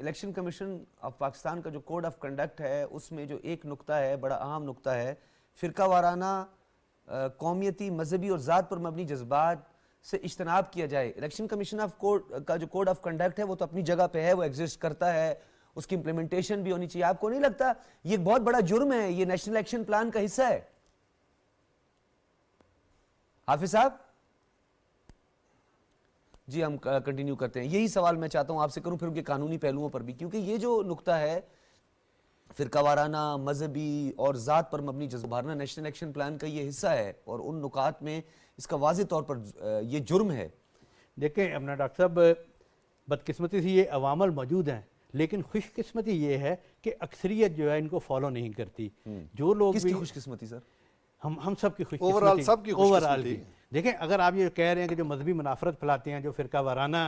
इलेक्शन कमीशन ऑफ पाकिस्तान का जो कोड ऑफ कंडक्ट है उसमें जो एक नुक्ता है, बड़ा अहम नुक्ता है, फिरका वाराना, कौमियती, मजहबी और ज़ात पर मबनी जज्बात से इज्तनाब किया जाए। इलेक्शन कमीशन ऑफ कोड का जो कोड ऑफ कंडक्ट है वो तो अपनी जगह पे है, वो एग्जिस्ट करता है, उसकी इंप्लीमेंटेशन भी होनी चाहिए। आपको नहीं लगता ये एक बहुत बड़ा जुर्म है, ये नेशनल एक्शन प्लान का हिस्सा है? हाफिज साहब जी, हम कंटिन्यू करते हैं। यही सवाल मैं चाहता हूं आपसे करूं फिर उनके कानूनी पहलुओं पर भी, क्योंकि ये जो नुक्ता है फिरका वाराना, मजहबी और ज़ात पर मबनी जज्बाना नेशनल एक्शन प्लान का ये हिस्सा है और उन नुकात में इसका वाज़ेह तौर पर ये जुर्म है। देखें अपना डॉक्टर साहब, बदकिस्मती से ये अवामल मौजूद हैं, लेकिन खुशकिस्मती ये है कि अक्सरियत जो है इनको फॉलो नहीं करती। जो लोग किसकी भी खुशकिस्मती सर? हम सबकी ओवरऑल सबकी ओवरऑल खुशकिस्मती। की। देखें अगर आप ये कह रहे हैं कि जो मजहबी मुनाफरत फैलाते हैं, जो फिरका वाराना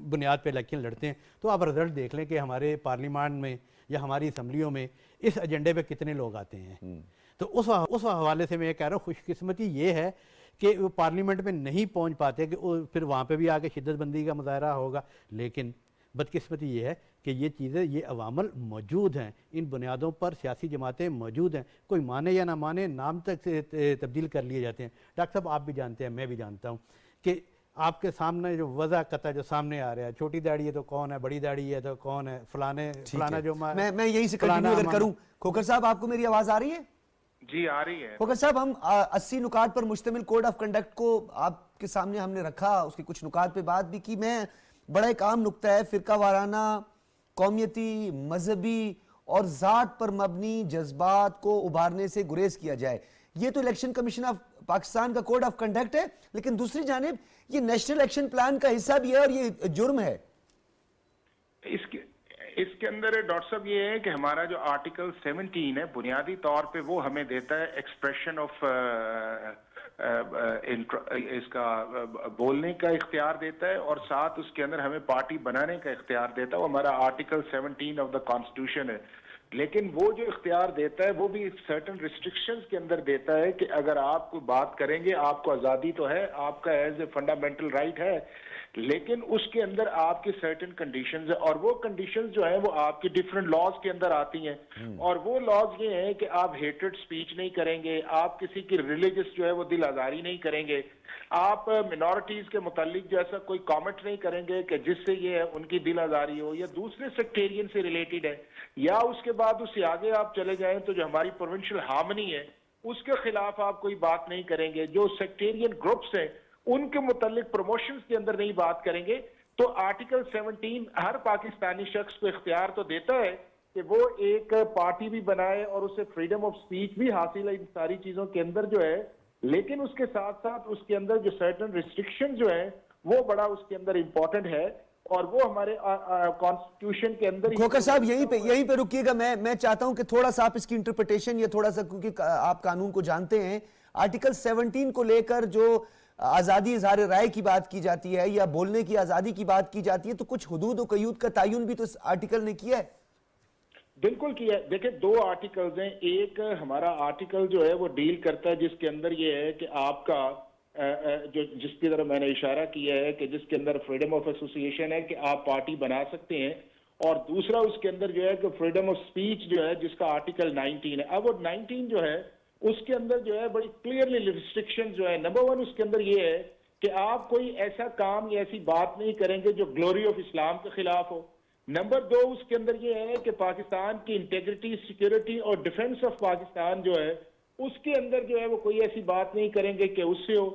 बुनियाद पर इलेक्शन लड़ते हैं, तो आप रिजल्ट देख लें कि हमारे पार्लियामान में या हमारी असम्बलियों में इस एजेंडे पे कितने लोग आते हैं। तो उस हवाले से मैं ये कह रहा हूँ खुशकिस्मती ये है कि वो पार्लियामेंट में नहीं पहुँच पाते, कि फिर वहाँ पे भी आके शिद्दतबंदी का मुजाहरा होगा। लेकिन बदकिस्मती ये है कि ये चीज़ें, ये अवामल मौजूद हैं, इन बुनियादों पर सियासी जमातें मौजूद हैं, कोई माने या ना माने नाम तक से तब्दील कर लिए जाते हैं। डॉक्टर साहब आप भी जानते हैं, मैं भी जानता हूँ कि आपके सामने जो वजह कता जो सामने आ रहा है, छोटी दाढ़ी है तो कौन है, बड़ी दाढ़ी है तो कौन है, फलाना जो मैं यहीं से कंटिन्यू अगर करूं। खोखर साहब आपको मेरी आवाज आ रही है? जी आ रही है। खोखर साहब, हम 80 नुकात पर मुश्तमिल कोड ऑफ कंडक्ट को आपके सामने हमने रखा, उसके कुछ नुकात पे बात भी की। मैं बड़ा एक आम नुक्ता है फिरका वाराना, कौमियती, मजहबी और ज़ात पर मबनी जज्बात को उभारने से गुरेज किया जाए। ये तो इलेक्शन कमीशन ऑफ पाकिस्तान का कोड ऑफ कंडक्ट है, लेकिन दूसरी जानिब ये नेशनल एक्शन प्लान का हिस्सा भी है और ये जुर्म है। इसके अंदर डॉक्टर साहब ये है कि हमारा जो आर्टिकल 17 है बुनियादी तौर पे वो हमें देता है एक्सप्रेशन ऑफ इसका बोलने का इख्तियार देता है और साथ उसके अंदर हमें पार्टी बनाने का इख्तियार देता है। वो हमारा आर्टिकल 17 ऑफ द कॉन्स्टिट्यूशन है। लेकिन वो जो इख्तियार देता है वो भी सर्टन रिस्ट्रिक्शंस के अंदर देता है कि अगर आप कोई बात करेंगे, आपको आज़ादी तो है, आपका एज ए फंडामेंटल राइट है, लेकिन उसके अंदर आपके सर्टेन कंडीशंस है और वो कंडीशंस जो है वो आपके डिफरेंट लॉज के अंदर आती हैं। और वो लॉज ये हैं कि आप हेटेड स्पीच नहीं करेंगे, आप किसी की रिलीजियस जो है वो दिल आजारी नहीं करेंगे, आप मिनॉरिटीज के मुतालिक जो ऐसा कोई कमेंट नहीं करेंगे कि जिससे ये है उनकी दिल आजारी हो या दूसरे सेक्टेरियन से रिलेटेड है, या उसके बाद उससे आगे आप चले जाएं तो जो हमारी प्रोविंशियल हार्मनी है उसके खिलाफ आप कोई बात नहीं करेंगे, जो सेक्टेरियन ग्रुप्स हैं उनके मुतालिक प्रमोशंस के अंदर नहीं बात करेंगे। तो आर्टिकल 17 हर पाकिस्तानी शख्स को इख्तियार तो देता है कि वो एक पार्टी भी बनाए और उसे फ्रीडम ऑफ स्पीच भी हासिल है इन सारी चीजों के अंदर जो है, लेकिन उसके साथ साथ उसके अंदर जो सर्टेन रिस्ट्रिक्शन जो है वो बड़ा उसके अंदर इंपॉर्टेंट है और वो हमारे कॉन्स्टिट्यूशन के अंदर। खोखर साहब यहीं पे रुकिएगा, मैं चाहता हूं कि थोड़ा सा आप इसकी इंटरप्रिटेशन या थोड़ा सा, क्योंकि आप कानून को जानते हैं, आर्टिकल 17 को लेकर जो आज़ादी इज़हार राय की बात की जाती है या बोलने की आज़ादी की बात की जाती है, तो कुछ हुदूद और कयूद का तयन भी तो इस आर्टिकल ने किया है। बिल्कुल किया है। देखिए, दो आर्टिकल्स हैं। एक हमारा आर्टिकल जो है वो डील करता है जिसके अंदर ये है कि आपका जो जिसकी तरफ मैंने इशारा किया है कि जिसके अंदर फ्रीडम ऑफ एसोसिएशन है कि आप पार्टी बना सकते हैं, और दूसरा उसके अंदर जो है कि फ्रीडम ऑफ स्पीच जो है जिसका आर्टिकल 19 है। अब वो 19 जो है उसके अंदर जो है बड़ी क्लियरली रिस्ट्रिक्शन जो है, नंबर 1 उसके अंदर ये है कि आप कोई ऐसा काम या ऐसी बात नहीं करेंगे जो ग्लोरी ऑफ इस्लाम के खिलाफ हो। नंबर 2 उसके अंदर ये है कि पाकिस्तान की इंटेग्रिटी, सिक्योरिटी और डिफेंस ऑफ पाकिस्तान जो है उसके अंदर जो है वो कोई ऐसी बात नहीं करेंगे कि उससे हो।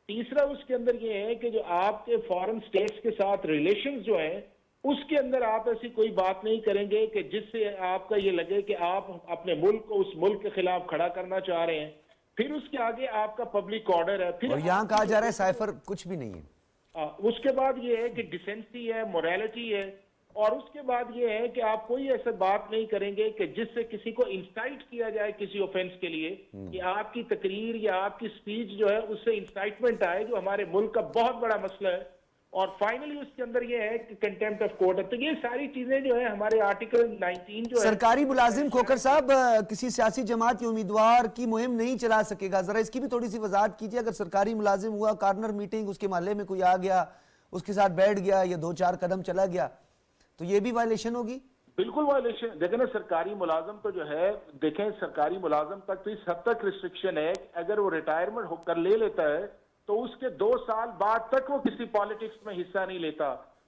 तीसरा उसके अंदर ये है कि जो आपके फॉरेन स्टेट्स के साथ रिलेशंस जो है उसके अंदर आप ऐसी कोई बात नहीं करेंगे कि जिससे आपका ये लगे कि आप अपने मुल्क को उस मुल्क के खिलाफ खड़ा करना चाह रहे हैं। फिर उसके आगे आपका पब्लिक ऑर्डर है। फिर और यहाँ कहा जा रहा है साइफर कुछ भी नहीं है। उसके बाद ये है कि डिसेंसी है, मोरालिटी है, और उसके बाद ये है कि आप कोई ऐसा बात नहीं करेंगे कि जिससे किसी को इंसाइट किया जाए किसी ऑफेंस के लिए, कि आपकी तकरीर या आपकी स्पीच जो है उससे इंसाइटमेंट आए, जो हमारे मुल्क का बहुत बड़ा मसला है। और फाइनली उसके अंदर ये है कि कंटेम्प्ट ऑफ कोर्ट है। तो ये सारी चीजें जो है हमारे आर्टिकल 19 जो है। सरकारी मुलाजिम खोकर साहब किसी सियासी जमात के उम्मीदवार की मुहिम नहीं चला सकेगा, जरा इसकी भी थोड़ी सी वजाहत कीजिए। अगर सरकारी मुलाजिम हुआ, कॉर्नर मीटिंग, उसके मोहल्ले में कोई आ गया, उसके साथ बैठ गया या 2-4 कदम चला गया, तो ये भी वायलेशन होगी। बिल्कुल वायलेशन। देखें ना, सरकारी मुलाजम तो जो है, देखें सरकारी मुलाजम तक तो इस हद तक रिस्ट्रिक्शन है, अगर वो रिटायरमेंट होकर ले लेता है तो उसके 2 साल बाद तक वो किसी पॉलिटिक्स में हिस्सा नहीं लेता।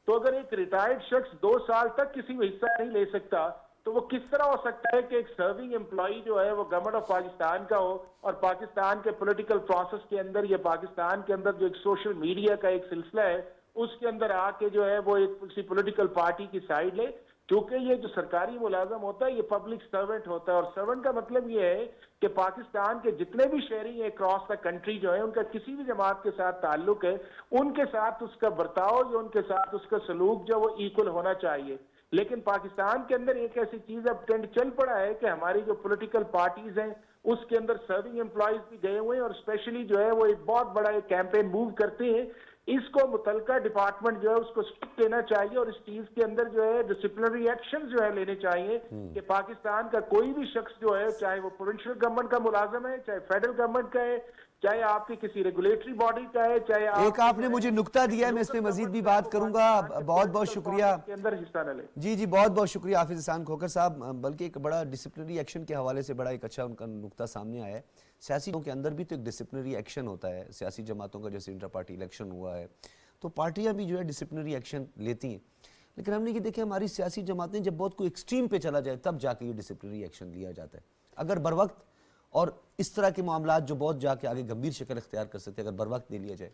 तो अगर एक रिटायर्ड शख्स 2 साल तक किसी में हिस्सा नहीं ले सकता, तो वो किस तरह हो सकता है कि एक सर्विंग एम्प्लॉय जो है वो गवर्नमेंट ऑफ पाकिस्तान का हो, और पाकिस्तान के पॉलिटिकल प्रोसेस के अंदर या पाकिस्तान के अंदर जो एक सोशल मीडिया का एक सिलसिला है उसके अंदर आके जो है वो एक किसी पॉलिटिकल पार्टी की साइड ले। क्योंकि ये जो सरकारी मुलाजम होता है ये पब्लिक सर्वेंट होता है, और सर्वेंट का मतलब ये है कि पाकिस्तान के जितने भी शहरी हैं अक्रॉस द कंट्री जो है उनका किसी भी जमात के साथ ताल्लुक है, उनके साथ उसका बर्ताव या उनके साथ उसका सलूक जो वो इक्वल होना चाहिए। लेकिन पाकिस्तान के अंदर एक ऐसी चीज अब ट्रेंड चल पड़ा है कि हमारी जो पॉलिटिकल पार्टीज हैं उसके अंदर सर्विंग एम्प्लॉयज भी गए हुए हैं, और स्पेशली जो है वो एक बहुत बड़ा एक कैंपेन मूव करते हैं। इसको मुतलका डिपार्टमेंट जो है उसको स्टिक देना चाहिए, और इस चीज के अंदर जो है डिसिप्लिनरी एक्शन जो है लेने चाहिए कि पाकिस्तान का कोई भी शख्स जो है, चाहे वो प्रोविंशियल गवर्नमेंट का मुलाजम है, चाहे फेडरल गवर्नमेंट का है, चाहे आपकी किसी रेगुलेटरी बॉडी का है, चाहे एक आपने मुझे नुक्ता दिया है, मैं इस पे मजीद भी बात करूंगा। बहुत बहुत शुक्रिया के अंदर हिस्सा न ले। जी, बहुत बहुत शुक्रिया हाफिज एहसान खोकर साहब। बल्कि एक बड़ा डिसिप्लिनरी एक्शन के हवाले से बड़ा एक अच्छा उनका नुक्ता सामने आया है। सियासी के अंदर भी तो एक डिसिप्लिनरी एक्शन होता है। सियासी जमातों का जैसे इंटर पार्टी इलेक्शन हुआ है तो पार्टियां भी जो है डिसिप्लिनरी एक्शन लेती हैं, लेकिन हमने ये देखिए हमारी सियासी जमातें जब बहुत कोई एक्सट्रीम पे चला जाए तब जाके ये डिसिप्लिनरी एक्शन लिया जाता है। अगर बर वक्त और इस तरह के मामला जो बहुत जाके आगे गंभीर शक्ल इख्तियार कर सकते हैं, अगर बर वक्त ले लिया जाए।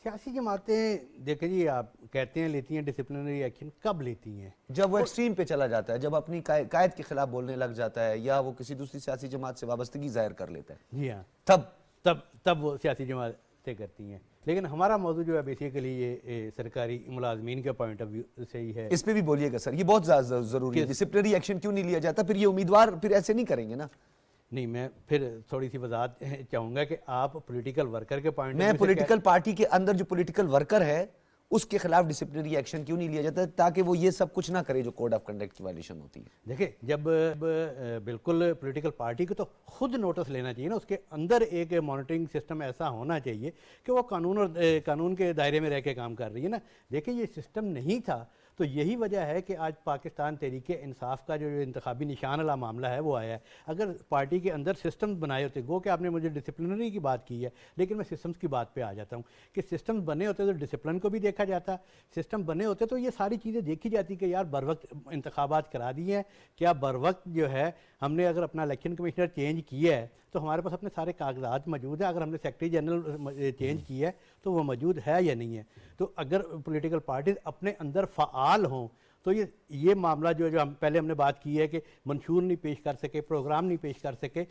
सियासी जमातें देखें जी, आप कहते हैं लेती हैं डिसिप्लिनरी एक्शन, कब लेती हैं? जब वो एक्सट्रीम पे चला जाता है, जब अपनी कायद के खिलाफ बोलने लग जाता है या वो किसी दूसरी सियासी जमात से वाबस्तगी जाहिर कर लेता है। जी हाँ, तब तब तब वो सियासी जमातें करती हैं। लेकिन हमारा मौजूद जो है बेसिकली ये सरकारी मुलाजमीन के पॉइंट ऑफ व्यू से ही है। इस पे भी बोलिएगा सर, ये बहुत जरूरी है। डिसिप्लिनरी एक्शन क्यों नहीं लिया जाता? फिर ये उम्मीदवार फिर ऐसे नहीं करेंगे ना। नहीं, मैं फिर थोड़ी सी वजाहत चाहूँगा कि आप पॉलिटिकल वर्कर के पॉइंट, मैं पॉलिटिकल पार्टी के अंदर जो पॉलिटिकल वर्कर है उसके खिलाफ डिसिप्लिनरी एक्शन क्यों नहीं लिया जाता ताकि वो ये सब कुछ ना करे जो कोड ऑफ कंडक्ट की वायलेशन होती है। देखिए, जब बिल्कुल पॉलिटिकल पार्टी को तो खुद नोटिस लेना चाहिए ना, उसके अंदर एक मॉनिटरिंग सिस्टम ऐसा होना चाहिए कि वो कानून और कानून के दायरे में रह के काम कर रही है ना। देखिए, ये सिस्टम नहीं था तो यही वजह है कि आज पाकिस्तान तहरीक इंसाफ का जो इंतखाबी निशान वाला मामला है वो आया है। अगर पार्टी के अंदर सिस्टम बनाए होते, गो कि आपने मुझे डिसिप्लिनरी की बात की है, लेकिन मैं सिस्टम्स की बात पे आ जाता हूँ कि सिस्टम बने होते तो डिसिप्लिन को भी देखा जाता, सिस्टम बने होते तो ये सारी चीज़ें देखी जाती कि यार बर वक्त इंतखाबात करा दिए हैं, क्या बर वक्त जो है हमने अगर अपना इलेक्शन कमिश्नर चेंज किया है तो हमारे पास अपने सारे कागजात मौजूद है, अगर हमने सेक्रेटरी जनरल चेंज किया है तो वो मौजूद है या नहीं है। तो अगर पॉलिटिकल पार्टीज अपने अंदर फ़ाल हों तो ये मामला जो हम पहले हमने बात की है कि मंशूर नहीं पेश कर सके, प्रोग्राम नहीं पेश कर सके,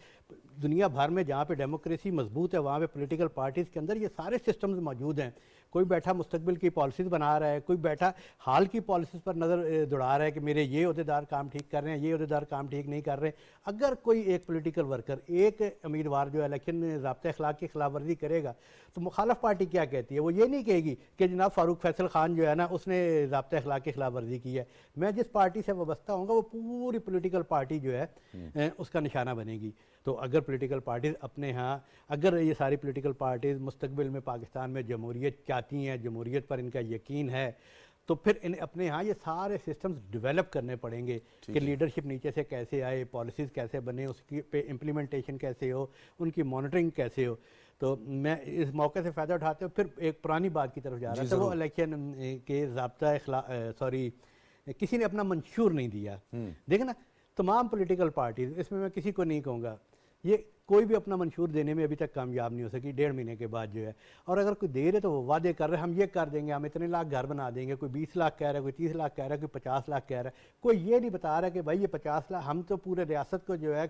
दुनिया भर में जहाँ पे डेमोक्रेसी मजबूत है वहाँ पे पॉलिटिकल पार्टीज़ के अंदर ये सारे सिस्टम्स मौजूद हैं। कोई बैठा मुस्तकबिल की पॉलिसीज़ बना रहा है, कोई बैठा हाल की पॉलिसीज़ पर नज़र दौड़ा रहा है कि मेरे ये अहदेदार काम ठीक कर रहे हैं, ये अहदेदार काम ठीक नहीं कर रहे हैं। अगर कोई एक पॉलिटिकल वर्कर, एक उम्मीदवार जो इलेक्शन में ज़ाब्ता अखलाक की खिलाफ वर्जी करेगा तो मुखालफ पार्टी क्या कहती है? वो ये नहीं कहेगी कि जनाब फ़ारूक फैसल खान जो है ना उसने ज़ाब्ता अखलाक की खिलाफ वर्जी की है। मैं जिस पार्टी से वाबस्ता हूँगा वो पूरी पॉलिटिकल पार्टी जो है उसका निशाना बनेगी। तो अगर पॉलिटिकल पार्टीज़ अपने यहाँ, अगर ये सारी पॉलिटिकल पार्टीज़ मुस्तकबिल में पाकिस्तान में जमहूरियत चाहती हैं, जमहूरियत पर इनका यकीन है, तो फिर इन्हें अपने यहाँ ये सारे सिस्टम्स डेवलप करने पड़ेंगे कि लीडरशिप नीचे से कैसे आए, पॉलिसीज़ कैसे बने, उसकी पे इम्प्लीमेंटेशन कैसे हो, उनकी मॉनिटरिंग कैसे हो। तो मैं इस मौके से फ़ायदा उठाते हुए फिर एक पुरानी बात की तरफ जा रहा था। वो इलेक्शन के ज़ाब्ता किसी ने अपना मंशूर नहीं दिया। देखें ना, तमाम पॉलिटिकल पार्टीज़, इसमें मैं किसी को नहीं कहूँगा, ये कोई भी अपना मंशूर देने में अभी तक कामयाब नहीं हो सकी 1.5 महीने के बाद जो है। और अगर कोई दे रहे तो वो वादे कर रहे हैं, हम ये कर देंगे, हम इतने लाख घर बना देंगे। कोई 20 लाख कह रहा है, कोई 30 लाख कह रहा है, कोई 50 लाख कह रहा है। कोई ये नहीं बता रहा कि भाई ये 50 लाख, हम तो पूरे रियासत को जो है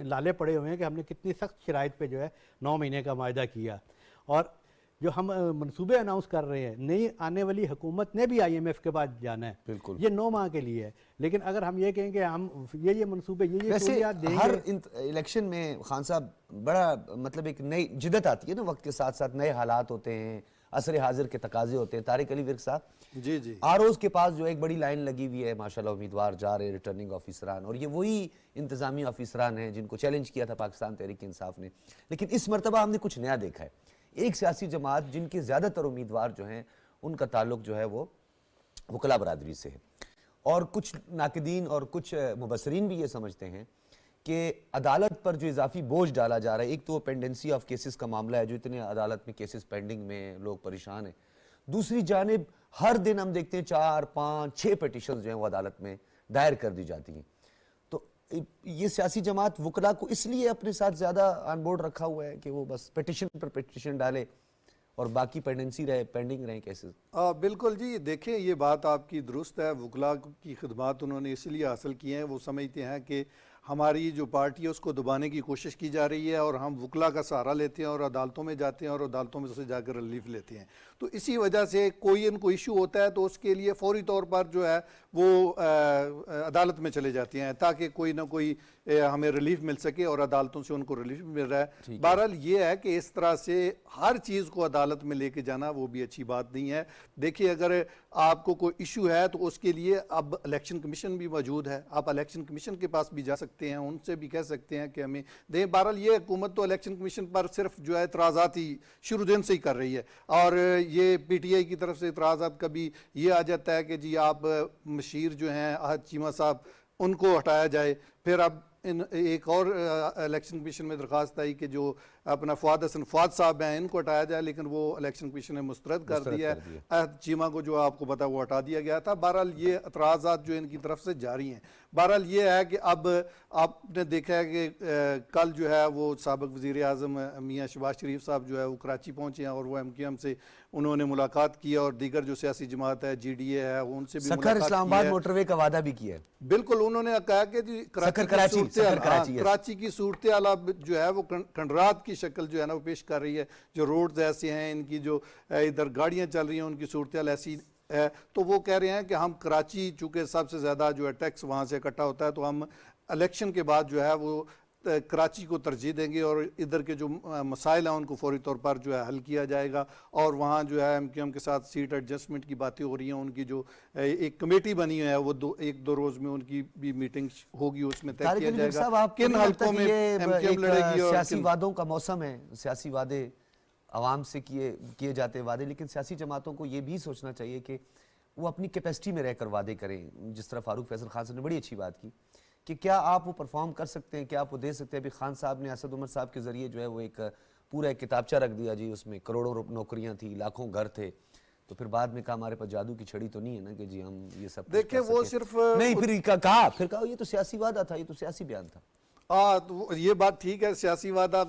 लाले पड़े हुए हैं कि हमने कितनी सख्त शराइत पे जो है 9 महीने का मायदा किया। और जो हम मनसूबे अनाउंस कर रहे हैं, नई आने वाली हुकूमत ने भी IMF के पास जाना है, बिल्कुल, ये 9 माह के लिए है। लेकिन अगर हम ये कहेंगे हम ये मनसूबे ये वैसे सहूलियात देंगे। हर इलेक्शन में खान साहब बड़ा मतलब एक नई जिद्दत आती है ना, वक्त के साथ साथ नए हालात होते हैं, असर हाजिर के तकाजे होते हैं। तारिक अली विर्क साहब, जी जी, आरओज के पास जो एक बड़ी लाइन लगी हुई है, माशाल्लाह उम्मीदवार जा रहे, रिटर्निंग ऑफिसरान, और ये वही इंतजामी ऑफिसरान हैं जिनको चैलेंज किया था पाकिस्तान तहरीक इंसाफ ने। लेकिन इस मरतबा हमने कुछ नया देखा है, एक सियासी जमात जिनके ज़्यादातर उम्मीदवार जो हैं उनका ताल्लुक जो है वो वकला बरादरी से है, और कुछ नाकिदीन और कुछ मुबसरीन भी ये समझते हैं कि अदालत पर जो इजाफी बोझ डाला जा रहा है, एक तो वो पेंडेंसी ऑफ केसेस का मामला है, जो इतने अदालत में केसेस पेंडिंग में लोग परेशान हैं। दूसरी जानिब हर दिन हम देखते हैं 4, 5, 6 पिटिशन जो हैं वो अदालत में दायर कर दी जाती हैं। तो ये सियासी जमात वकला को इसलिए अपने साथ ज़्यादा ऑन बोर्ड रखा हुआ है कि वो बस पिटिशन पर पिटिशन डाले और बाकी पेंडेंसी रहे, पेंडिंग रहे केसेस। बिल्कुल जी, देखें ये बात आपकी दुरुस्त है। वकला की खिदमात उन्होंने इसलिए हासिल की हैं, वो समझते हैं कि हमारी जो पार्टी है उसको दबाने की कोशिश की जा रही है और हम वकला का सहारा लेते हैं और अदालतों में जाते हैं और अदालतों में से जाकर रिलीफ लेते हैं। तो इसी वजह से कोई इनको इशू होता है तो उसके लिए फौरी तौर पर जो है वो अदालत में चले जाते हैं ताकि कोई ना कोई हमें रिलीफ मिल सके और अदालतों से उनको रिलीफ मिल रहा है। बहरहाल ये है कि इस तरह से हर चीज़ को अदालत में लेके जाना वो भी अच्छी बात नहीं है। देखिए, अगर आपको कोई इशू है तो उसके लिए अब इलेक्शन कमीशन भी मौजूद है, आप इलेक्शन कमीशन के पास भी जा सकते हैं, उनसे भी कह सकते हैं कि हमें दें। बहरहाल ये हुकूमत तो इलेक्शन कमीशन पर सिर्फ जो है इतराज़ात ही शुरू दिन से ही कर रही है और ये PTI की तरफ से इतराज़ात कभी ये आ जाता है कि जी आप मशीर जो हैं आहद चीमा साहब उनको हटाया जाए। फिर अब एक और इलेक्शन कमीशन में दरख्वास्त आई कि जो अपना फवाद हसन फवाद साहब हैं इनको हटाया जाए, लेकिन वो इलेक्शन कमीशन ने मुस्तरद कर दिया है। आहद चीमा को जो आपको पता वो हटा दिया गया था। बहरहाल ये एतराज़ात जो इनकी तरफ से जारी हैं। बहरहाल ये है कि अब आपने देखा है कि कल जो है वो साबिक़ वज़ीर आज़म मियाँ शहबाज शरीफ साहब जो है वो कराची पहुँचे हैं और वो MQM से उन्होंने मुलाकात की और दीगर जो सियासी जमात है GDA है उनसे भी सखर इस्लामाबाद मोटरवे का वादा भी किया है। बिल्कुल, उन्होंने कहा कि जी कराची की सूरत हाल जो है वो खंडरात की शक्ल जो है ना वो पेश कर रही है। जो रोड्स ऐसे हैं, इनकी जो इधर गाड़ियाँ चल रही हैं उनकी सूरत हाल ऐसी है। तो वो कह रहे हैं कि हम कराची चूँकि सबसे ज़्यादा जो है टैक्स वहाँ से इकट्ठा होता है तो हम इलेक्शन के बाद जो है वो कराची को तरजीह देंगे और इधर के जो मसाइल हैं उनको फौरी तौर पर जो है हल किया जाएगा। और वहाँ जो है MQM के साथ सीट एडजस्टमेंट की बातें हो रही हैं। उनकी जो एक कमेटी बनी है वो 1-2 रोज़ में उनकी भी मीटिंग होगी, उसमें तय किया जाएगा किन हल्कों में MQM लड़ेगी। और सियासी वादों का मौसम है, सियासी वादे आवाम से किए जाते वादे, लेकिन सियासी जमातों को ये भी सोचना चाहिए कि वो अपनी कैपेसिटी में रहकर वादे करें। जिस तरह फारूक फैसल खान साहब ने बड़ी अच्छी बात की कि क्या आप वो परफॉर्म कर सकते हैं, क्या आप वो दे सकते हैं। अभी खान साहब ने असद उमर साहब के ज़रिए जो है वो एक पूरा एक किताबचा रख दिया जी, उसमें करोड़ों नौकरियां थी, लाखों घर थे। तो फिर बाद में कहा हमारे पास जादू की छड़ी तो नहीं है ना कि जी हम ये सब देखें। वो सिर्फ नहीं, फिर कहा ये तो सियासी वादा था, ये तो सियासी बयान था। तो ये बात ठीक है, सियासी वादा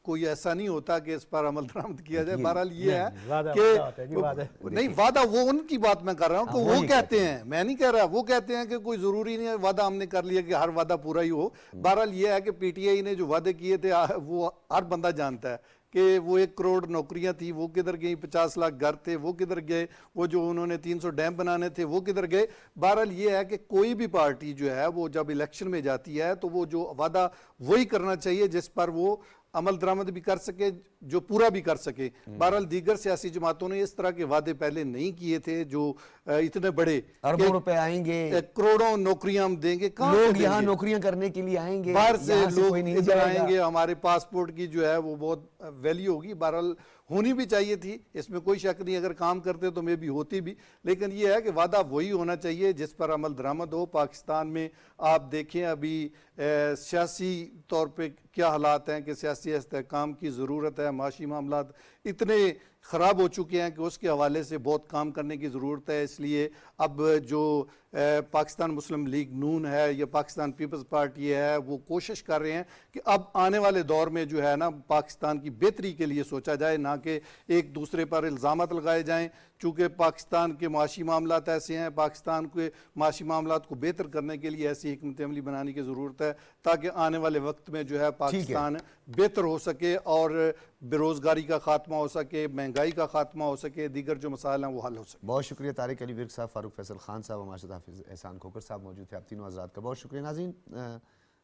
कोई ऐसा नहीं होता कि इस पर अमल दरामद किया जाए। बहरहाल ये है कि नहीं, वादा वो उनकी बात मैं कर रहा हूँ कि वो कहते हैं, मैं नहीं कह रहा, वो कहते हैं कि कोई जरूरी नहीं है वादा हमने कर लिया कि हर वादा पूरा ही हो। बहरहाल ये है कि PTI ने जो वादे किए थे वो हर बंदा जानता है कि वो 1 करोड़ नौकरियां थी वो किधर गई, 50 लाख घर थे वो किधर गए, वो जो उन्होंने 300 डैम बनाने थे वो किधर गए। बहरहाल ये है कि कोई भी पार्टी जो है वो जब इलेक्शन में जाती है तो वो जो वादा वही करना चाहिए जिस पर वो अमल दरामद भी कर सके, जो पूरा भी कर सके। बहरहाल दीगर सियासी जमातों ने इस तरह के वादे पहले नहीं किए थे जो इतने बड़े अरबों रुपए आएंगे, करोड़ों नौकरियां हम देंगे, कहां से लोग यहाँ देंगे? नौकरियां करने के लिए आएंगे, बाहर से यहाँ लोग कोई नहीं इधर जाएगा। आएंगे, हमारे पासपोर्ट की जो है वो बहुत वैल्यू होगी। बहरहाल होनी भी चाहिए थी, इसमें कोई शक नहीं, अगर काम करते तो मे भी होती भी, लेकिन ये है कि वादा वही होना चाहिए जिस पर अमल दरामद हो। पाकिस्तान में आप देखें अभी सियासी तौर पे क्या हालात हैं कि सियासी इस्तेहकाम की ज़रूरत है, माशी मामलात इतने ख़राब हो चुके हैं कि उसके हवाले से बहुत काम करने की ज़रूरत है। इसलिए अब जो पाकिस्तान मुस्लिम लीग नून है या पाकिस्तान पीपल्स पार्टी है वो कोशिश कर रहे हैं कि अब आने वाले दौर में जो है ना पाकिस्तान की बेहतरी के लिए सोचा जाए, ना कि एक दूसरे पर इल्ज़ामात लगाए जाएं। चूँकि पाकिस्तान के माशी मामलात ऐसे हैं, पाकिस्तान के माशी मामलात को बेहतर करने के लिए ऐसी हिकमत अमली बनाने की ज़रूरत है ताकि आने वाले वक्त में जो है पाकिस्तान बेहतर हो सके और बेरोज़गारी का खात्मा हो सके, महंगाई का खात्मा हो सके, दीगर जो मसाइल हैं वो हल हो सके। बहुत शुक्रिया तारिक अली विर्क साहब, फारूक फैसल खान साहब, हमारे साथ हाफिज़ एहसान खोकर साहब मौजूद थे। आप तीनों हज़रात का बहुत शुक्रिया। नाज़रीन,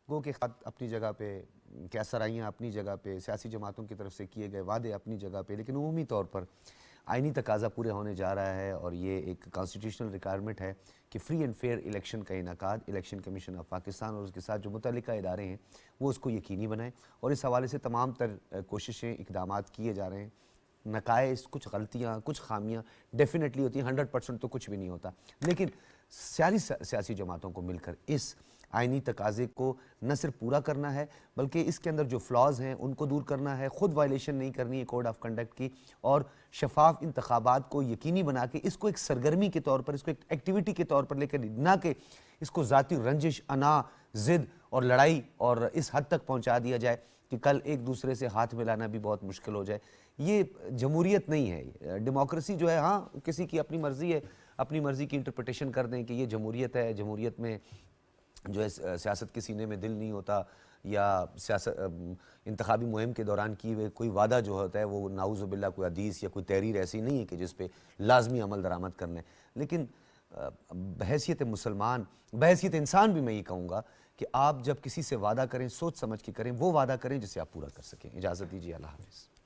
गो के ख़त अपनी जगह पे, क्या सराहियाँ अपनी जगह पे, सियासी जमातों की तरफ से किए गए वादे अपनी जगह पे, लेकिन उमूमी तौर पर आइनी तकाजा पूरे होने जा रहा है और ये एक कॉन्स्टिट्यूशनल रिक्वायरमेंट है कि फ्री एंड फेयर इलेक्शन का इनेकाद इलेक्शन कमीशन ऑफ पाकिस्तान और उसके साथ जो मुतल्लिका इदारे हैं वो उसको यकीनी बनाएं। और इस हवाले से तमाम तर कोशिशें, इक़दामात किए जा रहे हैं। नकाइस, कुछ गलतियाँ, कुछ खामियाँ डेफिनेटली होती हैं, 100% तो कुछ भी नहीं होता, लेकिन सारी सियासी जमातों को मिलकर इस आइनी तकाजे को न सिर्फ पूरा करना है बल्कि इसके अंदर जो फ्लॉज हैं उनको दूर करना है, ख़ुद वायलेशन नहीं करनी है कोड ऑफ कंडक्ट की, और शफाफ इंतखाबात को यकीनी बना के इसको एक सरगर्मी के तौर पर, इसको एक एक्टिविटी के तौर पर लेकर, ना कि इसको ज़ाती रंजिश, अना, ज़िद और लड़ाई और इस हद तक पहुँचा दिया जाए कि कल एक दूसरे से हाथ मिलाना भी बहुत मुश्किल हो जाए। ये जमहूरियत नहीं है। डेमोक्रेसी जो है, हाँ किसी की अपनी मर्ज़ी है, अपनी मर्ज़ी की इंटरप्रिटेशन कर दें कि ये जमहूरियत है, जमहूरियत में जो है सियासत के सीने में दिल नहीं होता, या सियासत इंतखाबी मुहिम के दौरान की हुए कोई वादा जो होता है वो नाउज़ुबिल्ला कोई हदीस या कोई तहरीर ऐसी नहीं है कि जिस पे लाजमी अमल दरामद करना है। लेकिन बहैसियत मुसलमान, बहैसियत इंसान भी मैं ये कहूँगा कि आप जब किसी से वादा करें सोच समझ के करें, वो वादा करें जिसे आप पूरा कर सकें। इजाज़त दीजिए, अल्लाह हाफ़िज़।